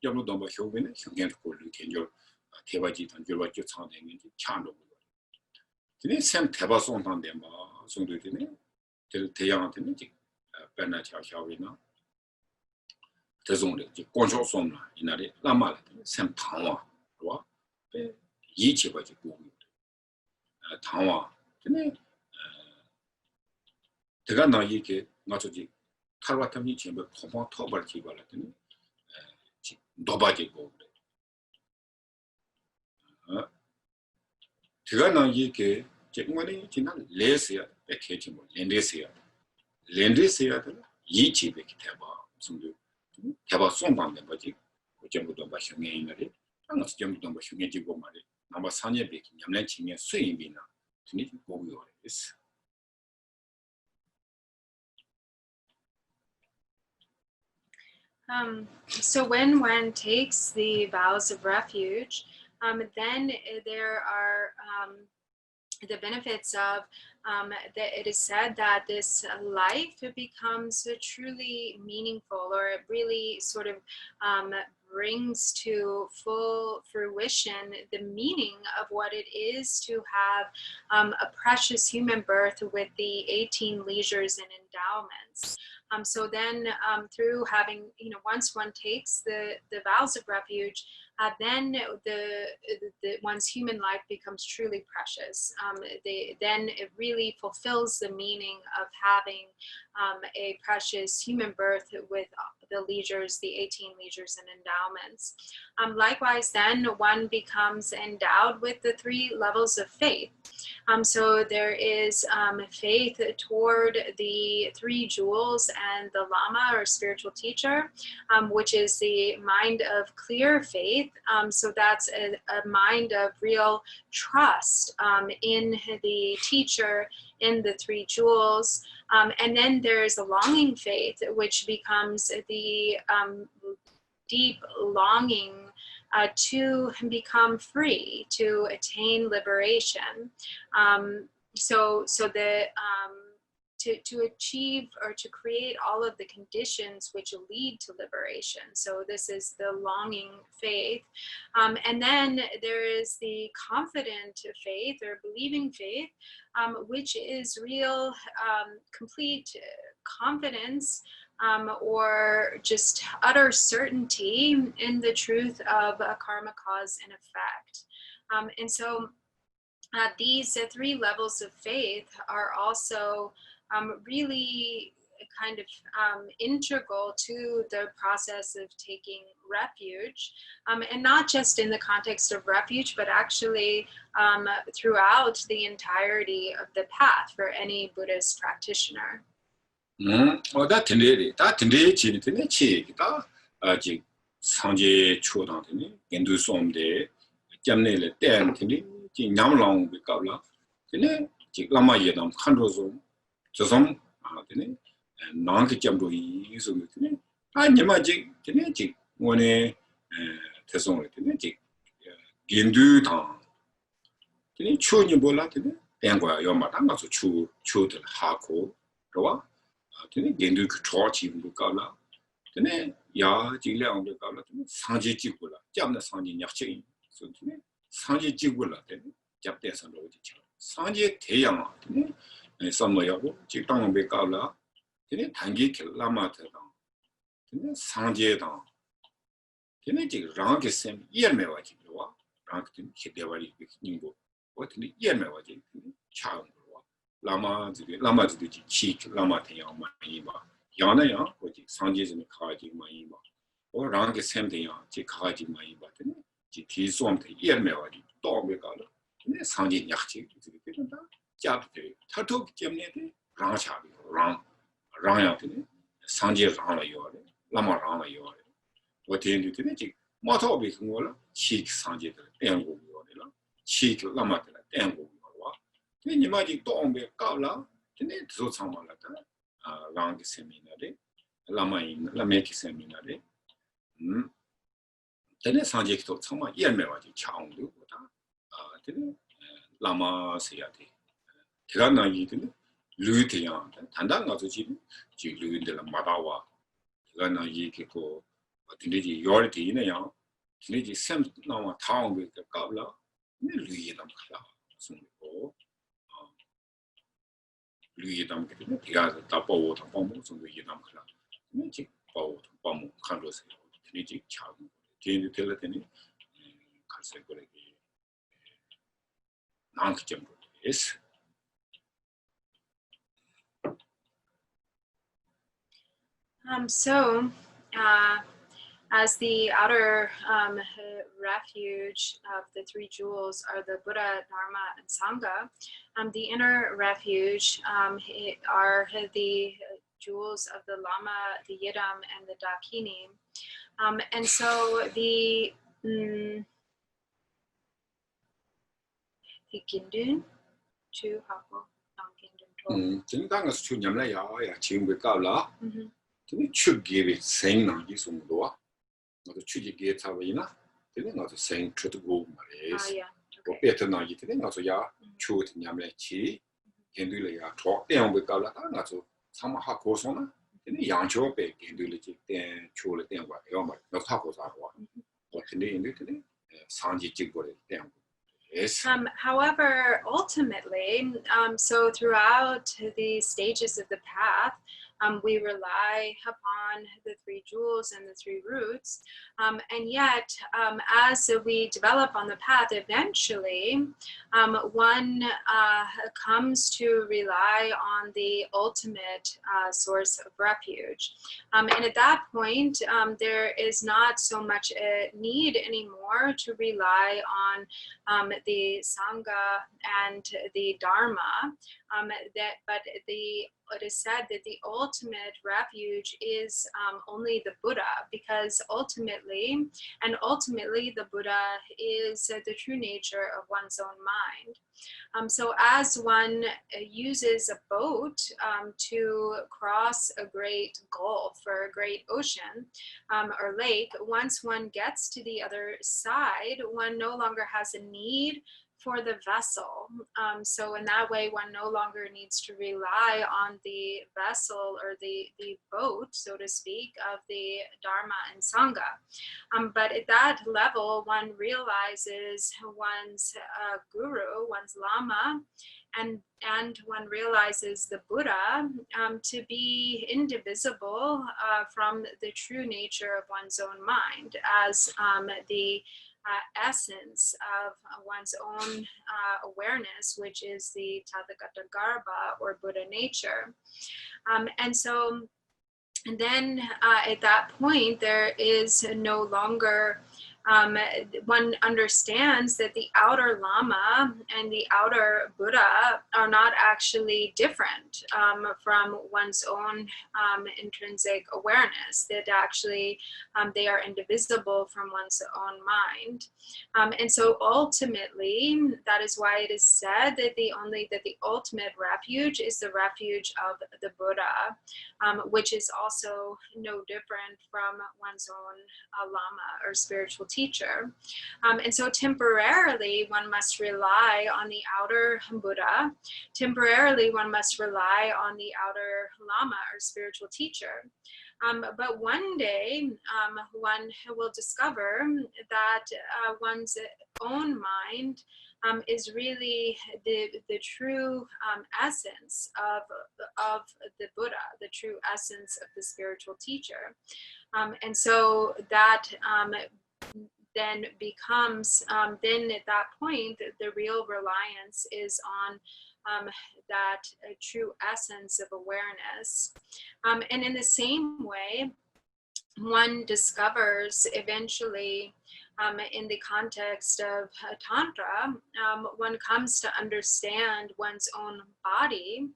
점로동바 휴비는 흉에 고 텐저 대바지 단절바지 상대는 차로 되는 샘 대바 송 당대마 송도 되는 대양한테는 즉 배나 차샤위나 대송래 즉 권조 송나 이날에 라마라 샘 당와 와 이치바지 보고 당와 근데 제가 나 이게 맞지 탈와탐이 전부 포마 토벌 기발했더니 너바지 보고 제가 나 이게 정말이 지난 레스야 백해지 뭐 렌데스야 이치베 기타바 무슨 대바 송방된 거지 전부도 마셔내 있는데 당시 전부도 마셔내 지고 말이 아마 산에 비기 냠내 치면 수입이나 되게 보고 있어. So when one takes the vows of refuge, then there are the benefits of that it is said that this life becomes truly meaningful, or it really sort of brings to full fruition the meaning of what it is to have a precious human birth with the 18 leisures and endowments. So then through having, once one takes the vows of refuge, then one's human life becomes truly precious. Then it really fulfills the meaning of having a precious human birth with the leisures, the 18 leisures and endowments. Likewise, then one becomes endowed with the 3 levels of faith. So there is faith toward the 3 jewels and the Lama or spiritual teacher, which is the mind of clear faith. So that's a mind of real trust in the teacher, in the 3 jewels. And then there's a longing faith, which becomes the deep longing to become free, to attain liberation. So the to achieve or to create all of the conditions which lead to liberation. So this is the longing faith. And then there is the confident faith or believing faith, which is real complete confidence or just utter certainty in the truth of a karma cause and effect. And so these 3 levels of faith are also really kind of integral to the process of taking refuge, and not just in the context of refuge, but actually throughout the entirety of the path for any Buddhist practitioner. 다 든데 지리더니 치기다 아직 상제 초당더니 인도 솜데 점내를 땐더니 지 냠랑 비까블라 근데 지 라마예담 칸로조 저섬 아더니 나한테 점도 이소더니 아니마지 더니 지 원에 대성을 더니 지 인도당 더니 추니 몰라더니 땡과 요마당 가서 추들 하고 그와 되네 겐두 그 초치도 가라 되네 야 질량도 가라 되네 상지 찍고라 잡나 상지 약체 되네 상지 찍고라 되네 잡대서 로지 상지 대양 되네 선모하고 직당배 가라 되네 단기 라마트다 되네 상지다 되네 지 랑게 셈 이해매와지 와 랑게 기대와리 님고 어떻게 이해매와지 차은 라마즈들이 치 라마 태양 많이 봐. 야나야 거기 상제즈는 가지 많이 봐. 랑게 샘대야 지 가지 많이 봐. 지 뒤솜대 이해매와리 또매 가라. 근데 상제 약치 되는다. 잡대. 타토 때문에 랑샤비 랑야 되네. 상제 랑라 요래. 라마 랑라 요래. 어떻게 되네 지 마토비 그거라. 치 상제들 땡고 요래라. 치 라마들 땡고 이 말이 또 오면 까라 근데 저 상황라다 랑게 세미나데 라마메키 세미나데 근데 상제기도 정말 이해매와지 차온도 보다 되네 라마 세야데 기간나기 되네 루티야 단단 가서 지금 루인들 마다와 기간나기 그거 되네지 요리티 있네요 되네지 샘 나와 타운 그 갑라 루이 남카라 숨고 루이 남게 디가 다보고 다보고 좀도 이 남카라 되네지 바오 바모 칸로세 되네지 차고 제일 될 때는 갈색 거래기 난그점 is So, as the outer refuge of the three jewels are the Buddha, Dharma, and Sangha, the inner refuge are the jewels of the Lama, the Yidam, and the Dakini. And so the Gindun, Chu Hako, Gindun, 지금 당에서 추냠래야 야 지금 그 까라 근데 추기비 생나기 송도와 나도 추기게 잡이나 근데 나도 생 추도 말이야 뭐 베트나기 근데 나도 야 추도 냠래치 견들이야 더 땡을 까라 나도 사마하 고소나 근데 양초 배 견들이지 땡 추를 땡과 이거 말 나도 하고 살아와 근데 근데 상지 찍고래 땡 However, ultimately, so throughout the stages of the path, we rely upon the three jewels and the three roots. And yet, as we develop on the path, eventually, one comes to rely on the ultimate source of refuge. And at that point, there is not so much a need anymore to rely on the Sangha and the Dharma, but it is said that the ultimate refuge is only the Buddha, because ultimately the Buddha is the true nature of one's own mind. So as one uses a boat to cross a great gulf or a great ocean or lake, once one gets to the other side, one no longer has a need for the vessel. So in that way, one no longer needs to rely on the vessel or the boat, so to speak, of the Dharma and Sangha. But at that level, one realizes one's guru, one's Lama, and one realizes the Buddha to be indivisible from the true nature of one's own mind as the essence of one's own awareness, which is the Tathagata Garbha or Buddha nature. And then at that point, there is no longer, one understands that the outer Lama and the outer Buddha are not actually different from one's own intrinsic awareness, that actually they are indivisible from one's own mind. And so ultimately, that is why it is said that the ultimate refuge is the refuge of the Buddha, which is also no different from one's own Lama or spiritual teacher. And so temporarily, one must rely on the outer Buddha. Temporarily, one must rely on the outer Lama or spiritual teacher. But one day, one will discover that one's own mind is really the true essence of the Buddha, the true essence of the spiritual teacher. And so that then becomes, then at that point, the real reliance is on that true essence of awareness. And in the same way, one discovers eventually in the context of Tantra, one comes to understand one's own body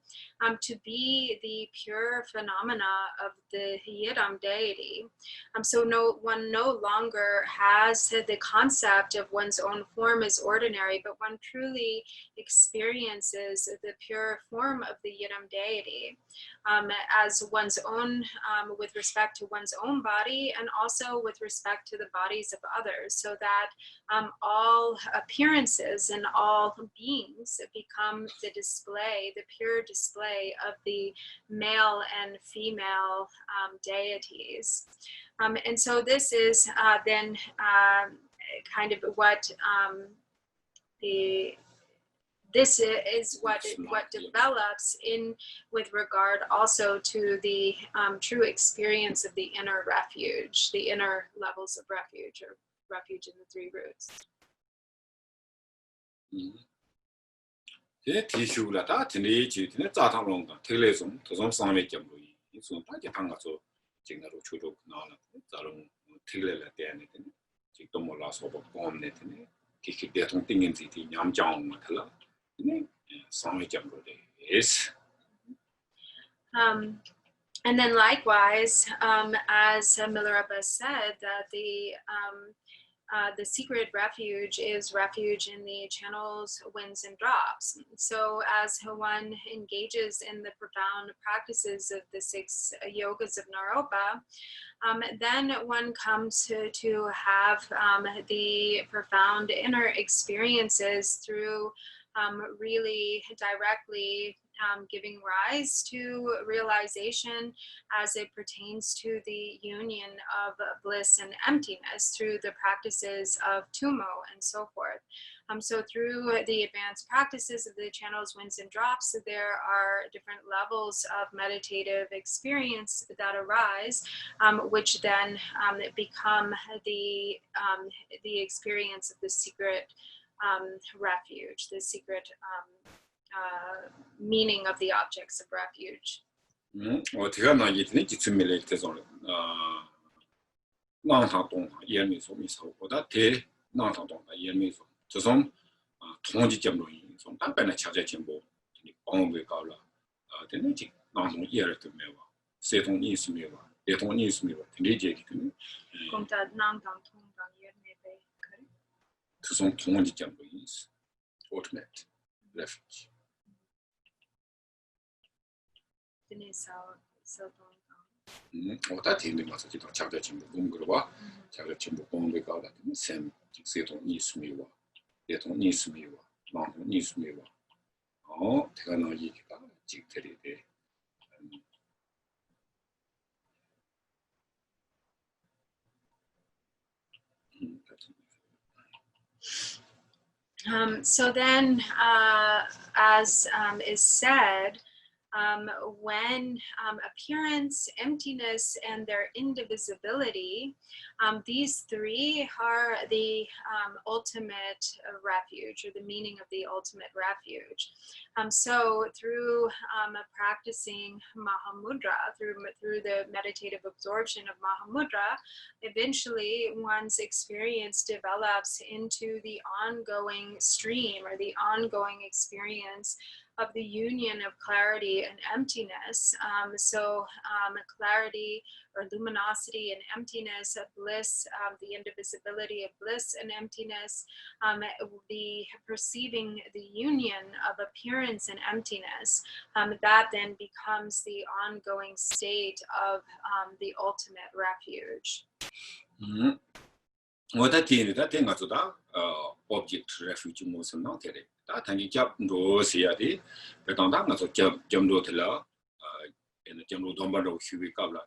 to be the pure phenomena of the Yidam deity. So one no longer has the concept of one's own form as ordinary, but one truly experiences the pure form of the Yidam deity as one's own, with respect to one's own body and also with respect to the bodies of others. so that all appearances and all beings become the display, the pure display of the male and female deities. And so this is then kind of what this is what develops in with regard also to the true experience of the inner refuge, the inner levels of refuge, or refuge in the three roots. And then likewise, as Milarepa said, that the secret refuge is refuge in the channels, winds, and drops. So as one engages in the profound practices of the 6 yogas of Naropa, then one comes to have the profound inner experiences through really directly giving rise to realization as it pertains to the union of bliss and emptiness through the practices of Tumo and so forth. So through the advanced practices of the channels, winds, and drops, there are different levels of meditative experience that arise, which then become the experience of the secret refuge, the secret meaning of the objects of refuge. Ultimate refuge. So then, as is said, when appearance, emptiness, and their indivisibility, these 3 are the ultimate refuge, or the meaning of the ultimate refuge. So through practicing Mahamudra, through the meditative absorption of Mahamudra, eventually one's experience develops into the ongoing stream, or the ongoing experience of the union of clarity and emptiness. So clarity, or luminosity, and emptiness of bliss, the indivisibility of bliss and emptiness, the perceiving the union of appearance and emptiness, that then becomes the ongoing state of the ultimate refuge. Object refuge motion not it. That and you jump no see at it, but on that not jump to la in the general number of Huey Kabla,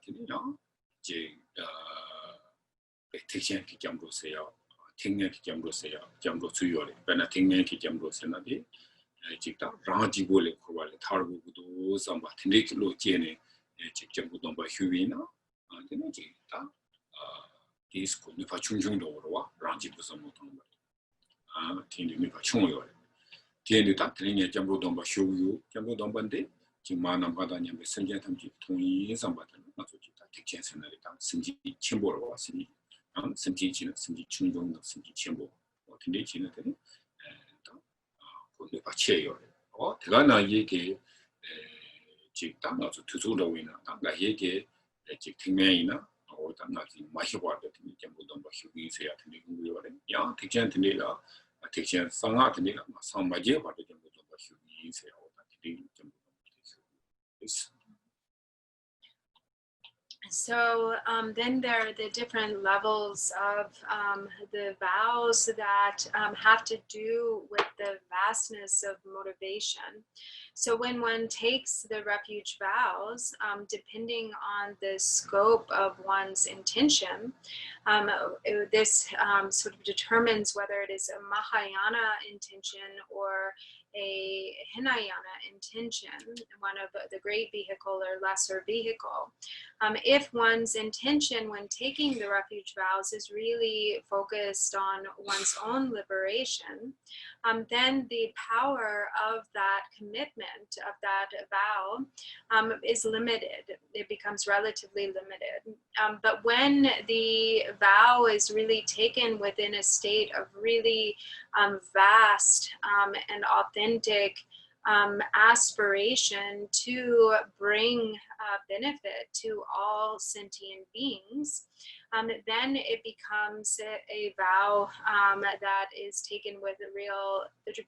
Tixian Kijambo say out, Tinga Kijambo say out, Jambo to your Benatinga Kijambo Senadi, Chita, Raji Bullet, Tarbu, some Tinik Lo Tiene, Chichambo number Huina, and the Nagita. This could never change over Raji to some more. Tindi mi facciamo io. Tieni tatrini jambo domba show you, jambo dombande, Jimana Badanya Messenger Tamji, Tony Zambatan, not to take chance in the Sinji Chimbo or Sini, Sinji Chundong, Sinji Chimbo, or Tindichin, and could never chair or Tigana Yeke, Chikta, not to do the winner, Tanga Yeke, Chiktimena. Or nothing much about the Jambo Domba Shugi say at the young Tijan Tinila, a Tijan Sanga Tinila, some Magia about the Jambo Domba Shugi say all that. So then there are the different levels of the vows that have to do with the vastness of motivation. So when one takes the refuge vows, depending on the scope of one's intention, this sort of determines whether it is a Mahayana intention or a Hinayana intention, one of the great vehicle or lesser vehicle. If one's intention when taking the refuge vows is really focused on one's own liberation, then the power of that commitment, of that vow, is limited. It becomes relatively limited. But when the vow is really taken within a state of really vast and authentic aspiration to bring benefit to all sentient beings, then it becomes a vow that is taken with a real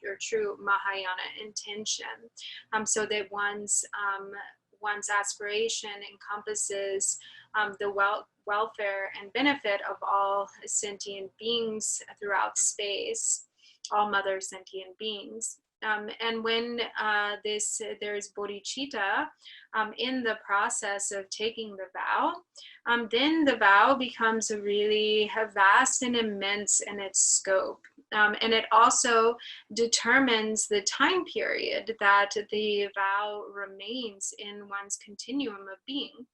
or true Mahayana intention, so that one's aspiration encompasses the welfare and benefit of all sentient beings throughout space, all mother sentient beings. And when there's bodhicitta in the process of taking the vow, then the vow becomes really vast and immense in its scope. And it also determines the time period that the vow remains in one's continuum of being.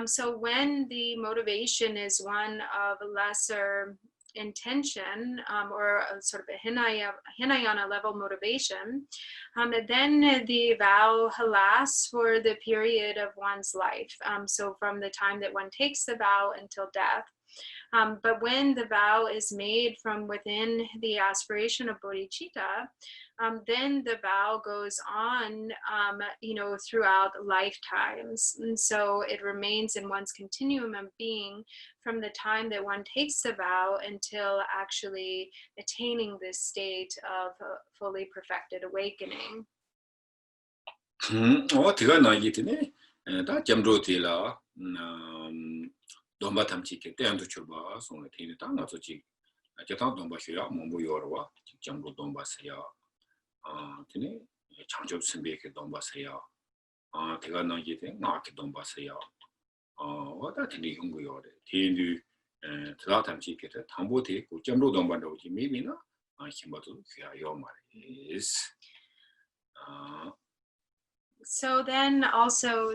So when the motivation is one of lesser intention or a sort of a Hinayana level motivation, then the vow lasts for the period of one's life. So from the time that one takes the vow until death. But when the vow is made from within the aspiration of bodhicitta, then the vow goes on, throughout lifetimes. And so it remains in one's continuum of being from the time that one takes the vow until actually attaining this state of fully perfected awakening. domba tamchi ke te andu chuba so ne tini ta nga so chi jatan domba shya mombo yorwa jambo domba saya tini changjob simbe ke domba saya tega na ye te nga ke domba saya wada tini yungu yore tini tla tamchi ke te tambo te ko jambo domba ro ji mi na himbato khya yo ma is So then also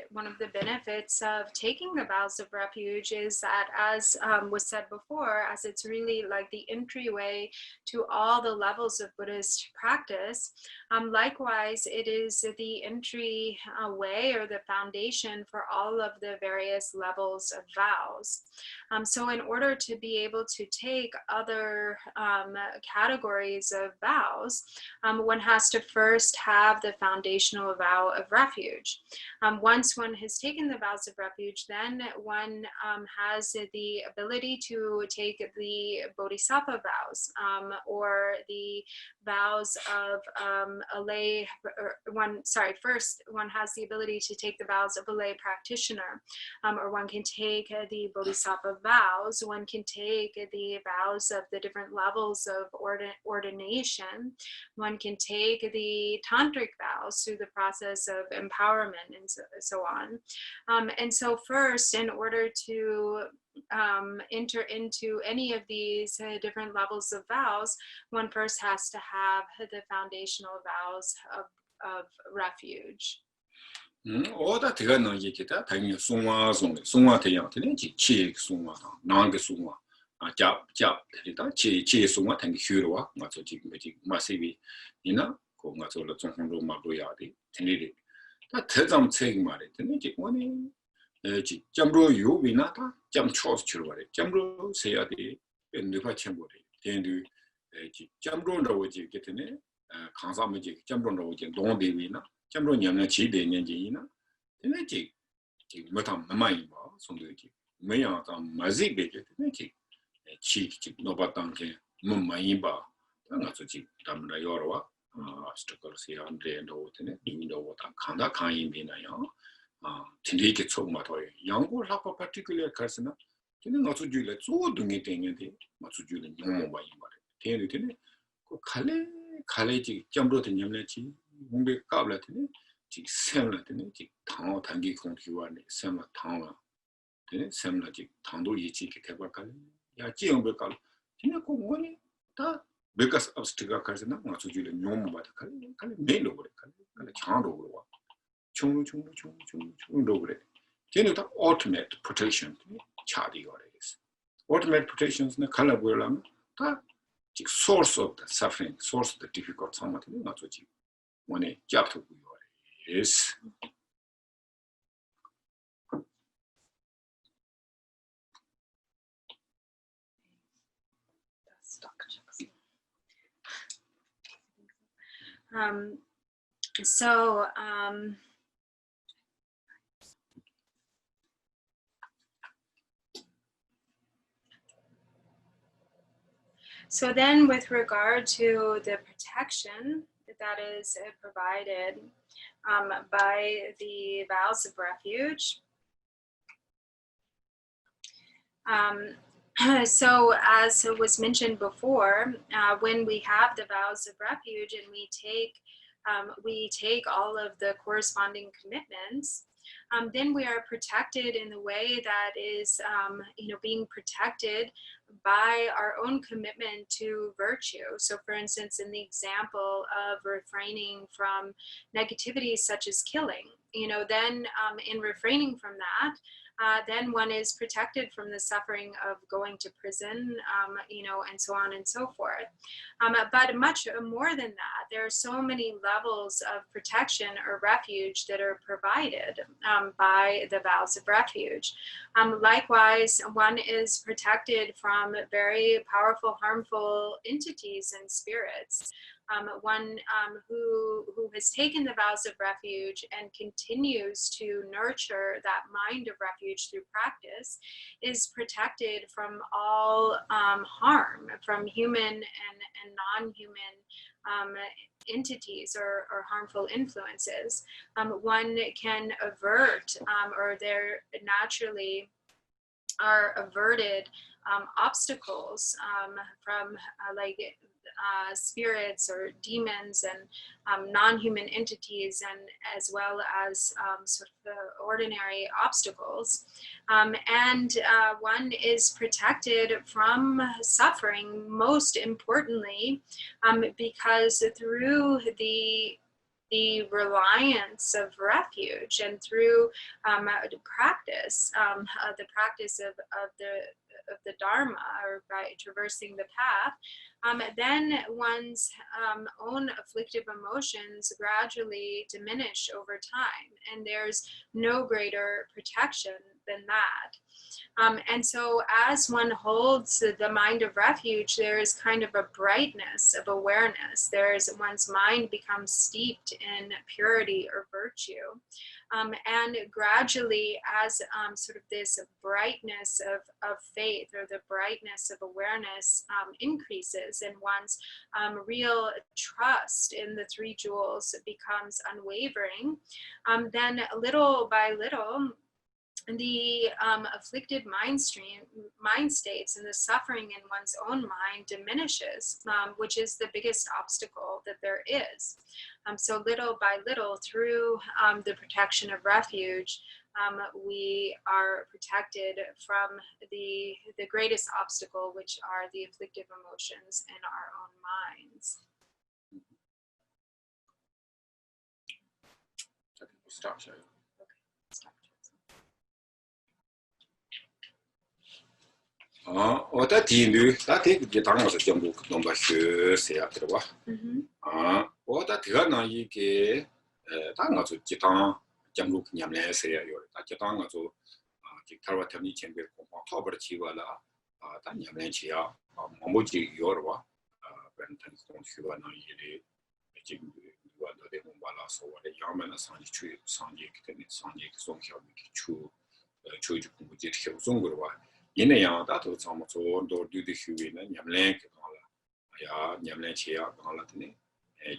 one of the benefits of taking the vows of refuge is that, as was said before, as it's really like the entryway to all the levels of Buddhist practice, likewise it is the entry way or the foundation for all of the various levels of vows. So in order to be able to take other categories of vows, one has to first have the foundational vow of refuge. Once one has taken the vows of refuge, then one has the ability to take the Bodhisattva vows, or the vows of a lay, first one has the ability to take the vows of a lay practitioner, or one can take the Bodhisattva vows, one can take the vows of the different levels of ordination, one can take the tantric vows through the process of empowerment and so on. And so first, in order to enter into any of these different levels of vows, one first has to have the foundational vows of refuge. oda tega na ye kita tanya sungwa te yang tene chi sungwa nang sungwa jap te ta chi sungwa tang hyurwa ma so ji ma sebi ina ko nga so la zong ro ma do ya de tene de ta te zam che ma de tene ji woni ji jamro yu wi na ta jam chos churwa de jamro se ya de ne pa chen bo de den du ji jamro ro ji ke tene khang sa ma ji jamro ro ji dong de wi na jam로 냠나 지대 년진이나 되네지 뭐다 많이 봐 손들기 뭐야 다 맞이 베게 되네지 치 노바탄게 뭐 많이 봐 나서 지 담나 여러와 스토커스이 안데 노트네 이미도 보다 칸다 칸이 비나요 진리게 총마토 양고 하고 particular 가스나 근데 나도 줄래 조동이 되는데 맞아 줄래 너무 많이 말해 되는데 그 칼레지 점으로 냠내지 공배 까블라더니 지 샘라더니 지 당어 단기 공기와네 샘라 당어 되네 샘라지 당도 이치 개발까지 야 지용배 깔 근데 그 뭐니 다 메가스 업스티가 가스나 맞아 줄래 너무 많다 칼레 메로 그래 칼레 장로 그래 총 그래 걔는 다 ultimate protection 차디가 그래서 ultimate protection은 칼라 보려면 다 source of the suffering, source of the difficult something not to achieve. When a job to is So then with regard to the protection that is provided by the vows of refuge, so as was mentioned before, when we have the vows of refuge and we take all of the corresponding commitments, then we are protected in the way that is, being protected by our own commitment to virtue. So for instance, in the example of refraining from negativity such as killing, then in refraining from that, then one is protected from the suffering of going to prison, and so on and so forth. But much more than that, there are so many levels of protection or refuge that are provided by the vows of refuge. Likewise, one is protected from very powerful, harmful entities and spirits. One who has taken the vows of refuge and continues to nurture that mind of refuge through practice is protected from all harm, from human and non-human entities or harmful influences. One can avert, or there naturally are averted obstacles from spirits or demons and non-human entities, and as well as sort of the ordinary obstacles. And one is protected from suffering, most importantly, because through the reliance of refuge and through practice, the practice of the Dharma, or by traversing the path, then one's own afflictive emotions gradually diminish over time, and there's no greater protection than that. And so as one holds the mind of refuge, there is kind of a brightness of awareness. One's mind becomes steeped in purity or virtue. And gradually, as sort of this brightness of faith, or the brightness of awareness increases, and one's real trust in the three jewels becomes unwavering, then little by little, the afflicted mind states and the suffering in one's own mind diminishes, which is the biggest obstacle that there is. So little by little, through the protection of refuge, we are protected from the greatest obstacle, which are the afflictive emotions in our own minds. Stop sharing. 어다 뒤에 다 되게 당어서 전부 너무 쉬세요 들어봐. 어다 들어나 이게 당어서 지당 전부 그냥 내세요. 다 지당어서 기타와 때문에 전부 공부 토벌 치와라. 다 냠내지야. 뭐지 요러와. 변탄 공부하는 일이 지금 누가도 되고 말아서 원래 야만한 상지 때문에 상지 송샤미 추주 공부 제일 좋은 와. 이내야 다도 좀 좋은도 뒤뒤히는 냠랭 그거라 야 냠랭 치야 그거라더니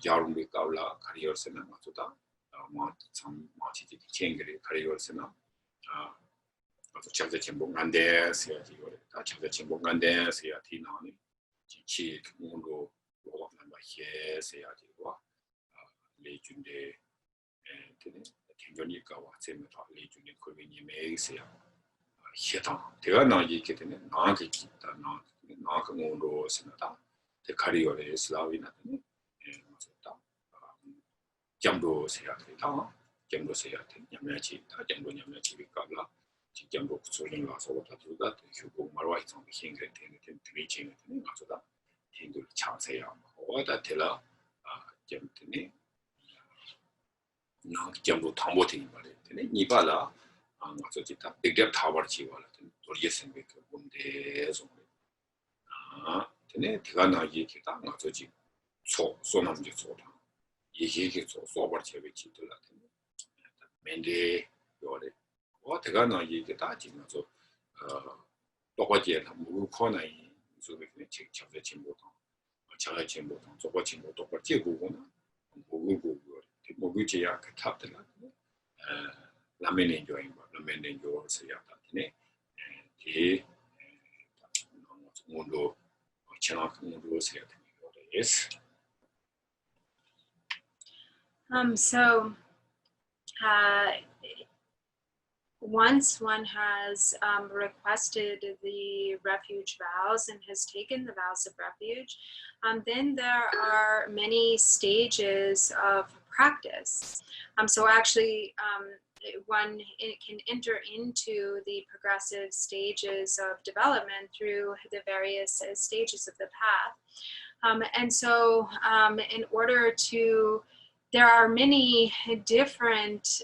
자rum비 까올라 카리어스는 맞다 마치 챙겨리 가리고서나 chapter chimbo ngande sia ji gore ta chapter chimbo ngande sia ti na ni chi ngolo lo na ba he sia ji wa le jun de de tenjoni ka wa se me ta le jun ni ko ni me sia he ta de ga na ji ke de na ke ki ta na ka ngolo se na ta de kari gore slavi na ni ma so ta jamdo sia ta jamdo sia te nyamya chi ta jamdo nyamya chi ka la jambo kusolin la so ta tu da tu ko marwa i song hin ge ten tri chen ne ma so da tin du cha se ya o da te la jam te ne na jambo tambo te ba le te ne ni ba la ma so ji ta de de ta ba chi wa la te to ye sen be ko bom de so te ne te ga na ye ke ta ma so ji so nam ji so da ye ke so ba che be chi to la te men de yo le 대가 나 이게 다 지나서 똑같이 뭐 코너에 저기 책 잡대 진보도 자가 진보도 저거 진보 똑같이 보고나 보고 뭐지야 그 탑들라 라멘인 조인 거 라멘인 조서야 다네 이 뭐로 채널 뭐로 써야 되는 거예요. So once one has requested the refuge vows and has taken the vows of refuge, then there are many stages of practice. So actually, one can enter into the progressive stages of development through the various stages of the path. And so in order to, there are many different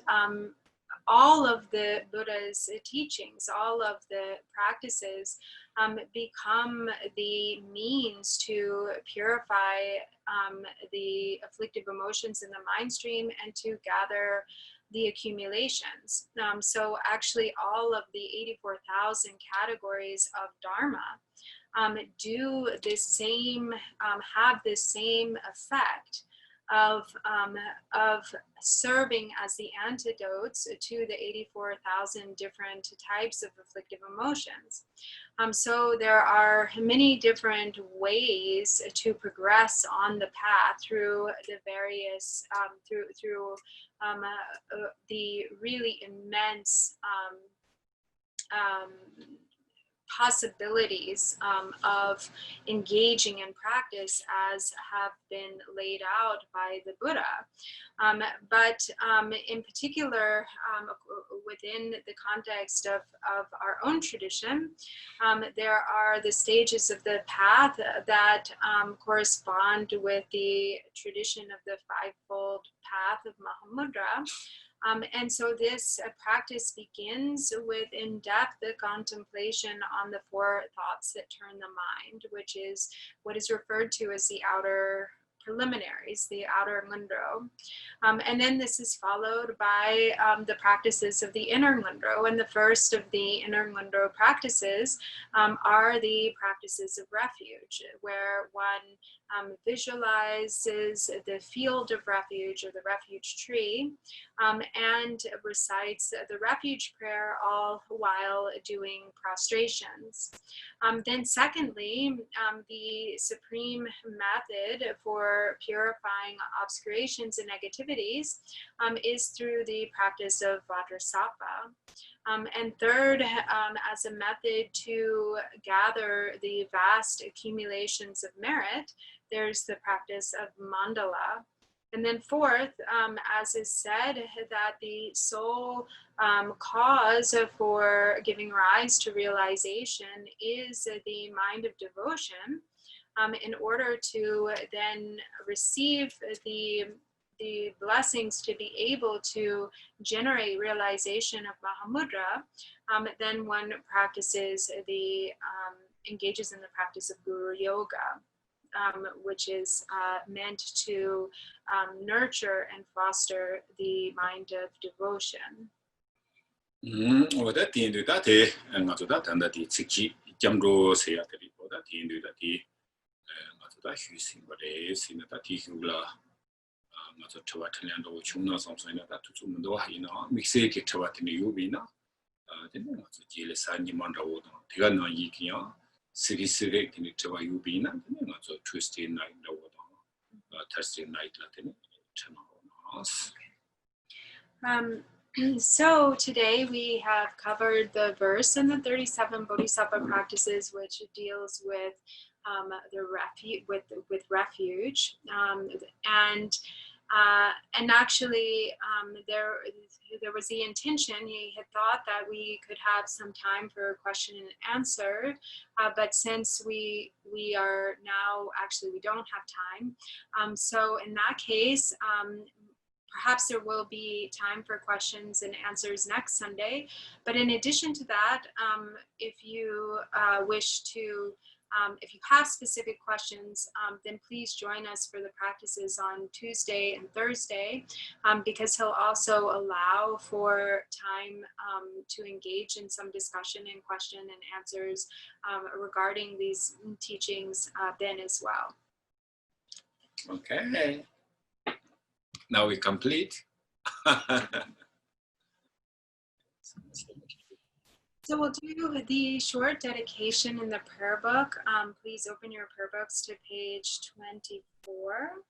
all of the Buddha's teachings, all of the practices become the means to purify the afflictive emotions in the mind stream and to gather the accumulations. So actually all of the 84,000 categories of Dharma do this same, have this same effect of serving as the antidotes to the 84,000 different types of afflictive emotions. So there are many different ways to progress on the path through the various, through the really immense possibilities of engaging in practice as have been laid out by the Buddha. But in particular, within the context of our own tradition, there are the stages of the path that correspond with the tradition of the fivefold path of Mahamudra. And so this practice begins with in-depth contemplation on the four thoughts that turn the mind, which is what is referred to as the outer preliminaries, the outer ngundro. And then this is followed by the practices of the inner ngundro. And the first of the inner ngundro practices are the practices of refuge, where one visualizes the field of refuge or the refuge tree and recites the refuge prayer all while doing prostrations. Then secondly, the supreme method for purifying obscurations and negativities is through the practice of Bodhisattva. And third, as a method to gather the vast accumulations of merit, there's the practice of mandala. And then fourth, as is said, that the sole cause for giving rise to realization is the mind of devotion. In order to then receive the blessings to be able to generate realization of Mahamudra, then one practices engages in the practice of Guru Yoga, which is meant to nurture and foster the mind of devotion. 맞아 저와트년도 중나 섬선이다 투투문도 하이나 믹스에게 저와트니 유비나 되는 맞아 제일사님만도 대가 너 이기야 시리스레 기니 저와 유비나 되는 맞아 트위스티 나이트도 Thursday night Latin So today we have covered the verse in the 37 Bodhisattva practices, which deals with the with refuge, and actually there was the intention. He had thought that we could have some time for question and answer, but since we are now actually we don't have time. So in that case, perhaps there will be time for questions and answers next Sunday. But in addition to that, if you wish to, if you have specific questions, then please join us for the practices on Tuesday and Thursday, because he'll also allow for time to engage in some discussion and question and answers regarding these teachings then as well. Okay. Now we complete. So we'll do the short dedication in the prayer book. Please open your prayer books to page 24.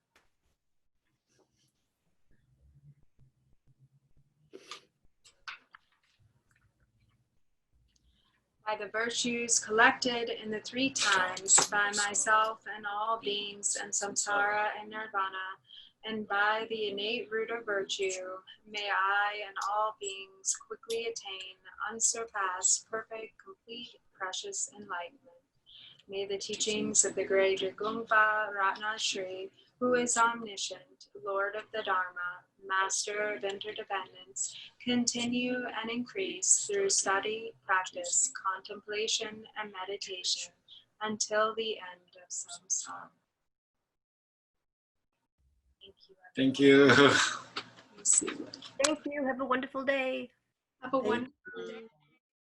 By the virtues collected in the 3 times, by myself and all beings and samsara and nirvana, and by the innate root of virtue, may I and all beings quickly attain unsurpassed, perfect, complete, precious enlightenment. May the teachings of the great Jagungpa Ratna Shri, who is omniscient, Lord of the Dharma, Master of interdependence, continue and increase through study, practice, contemplation, and meditation until the end of samsara. Thank you. Thank you. Have a wonderful day. Have a wonderful day.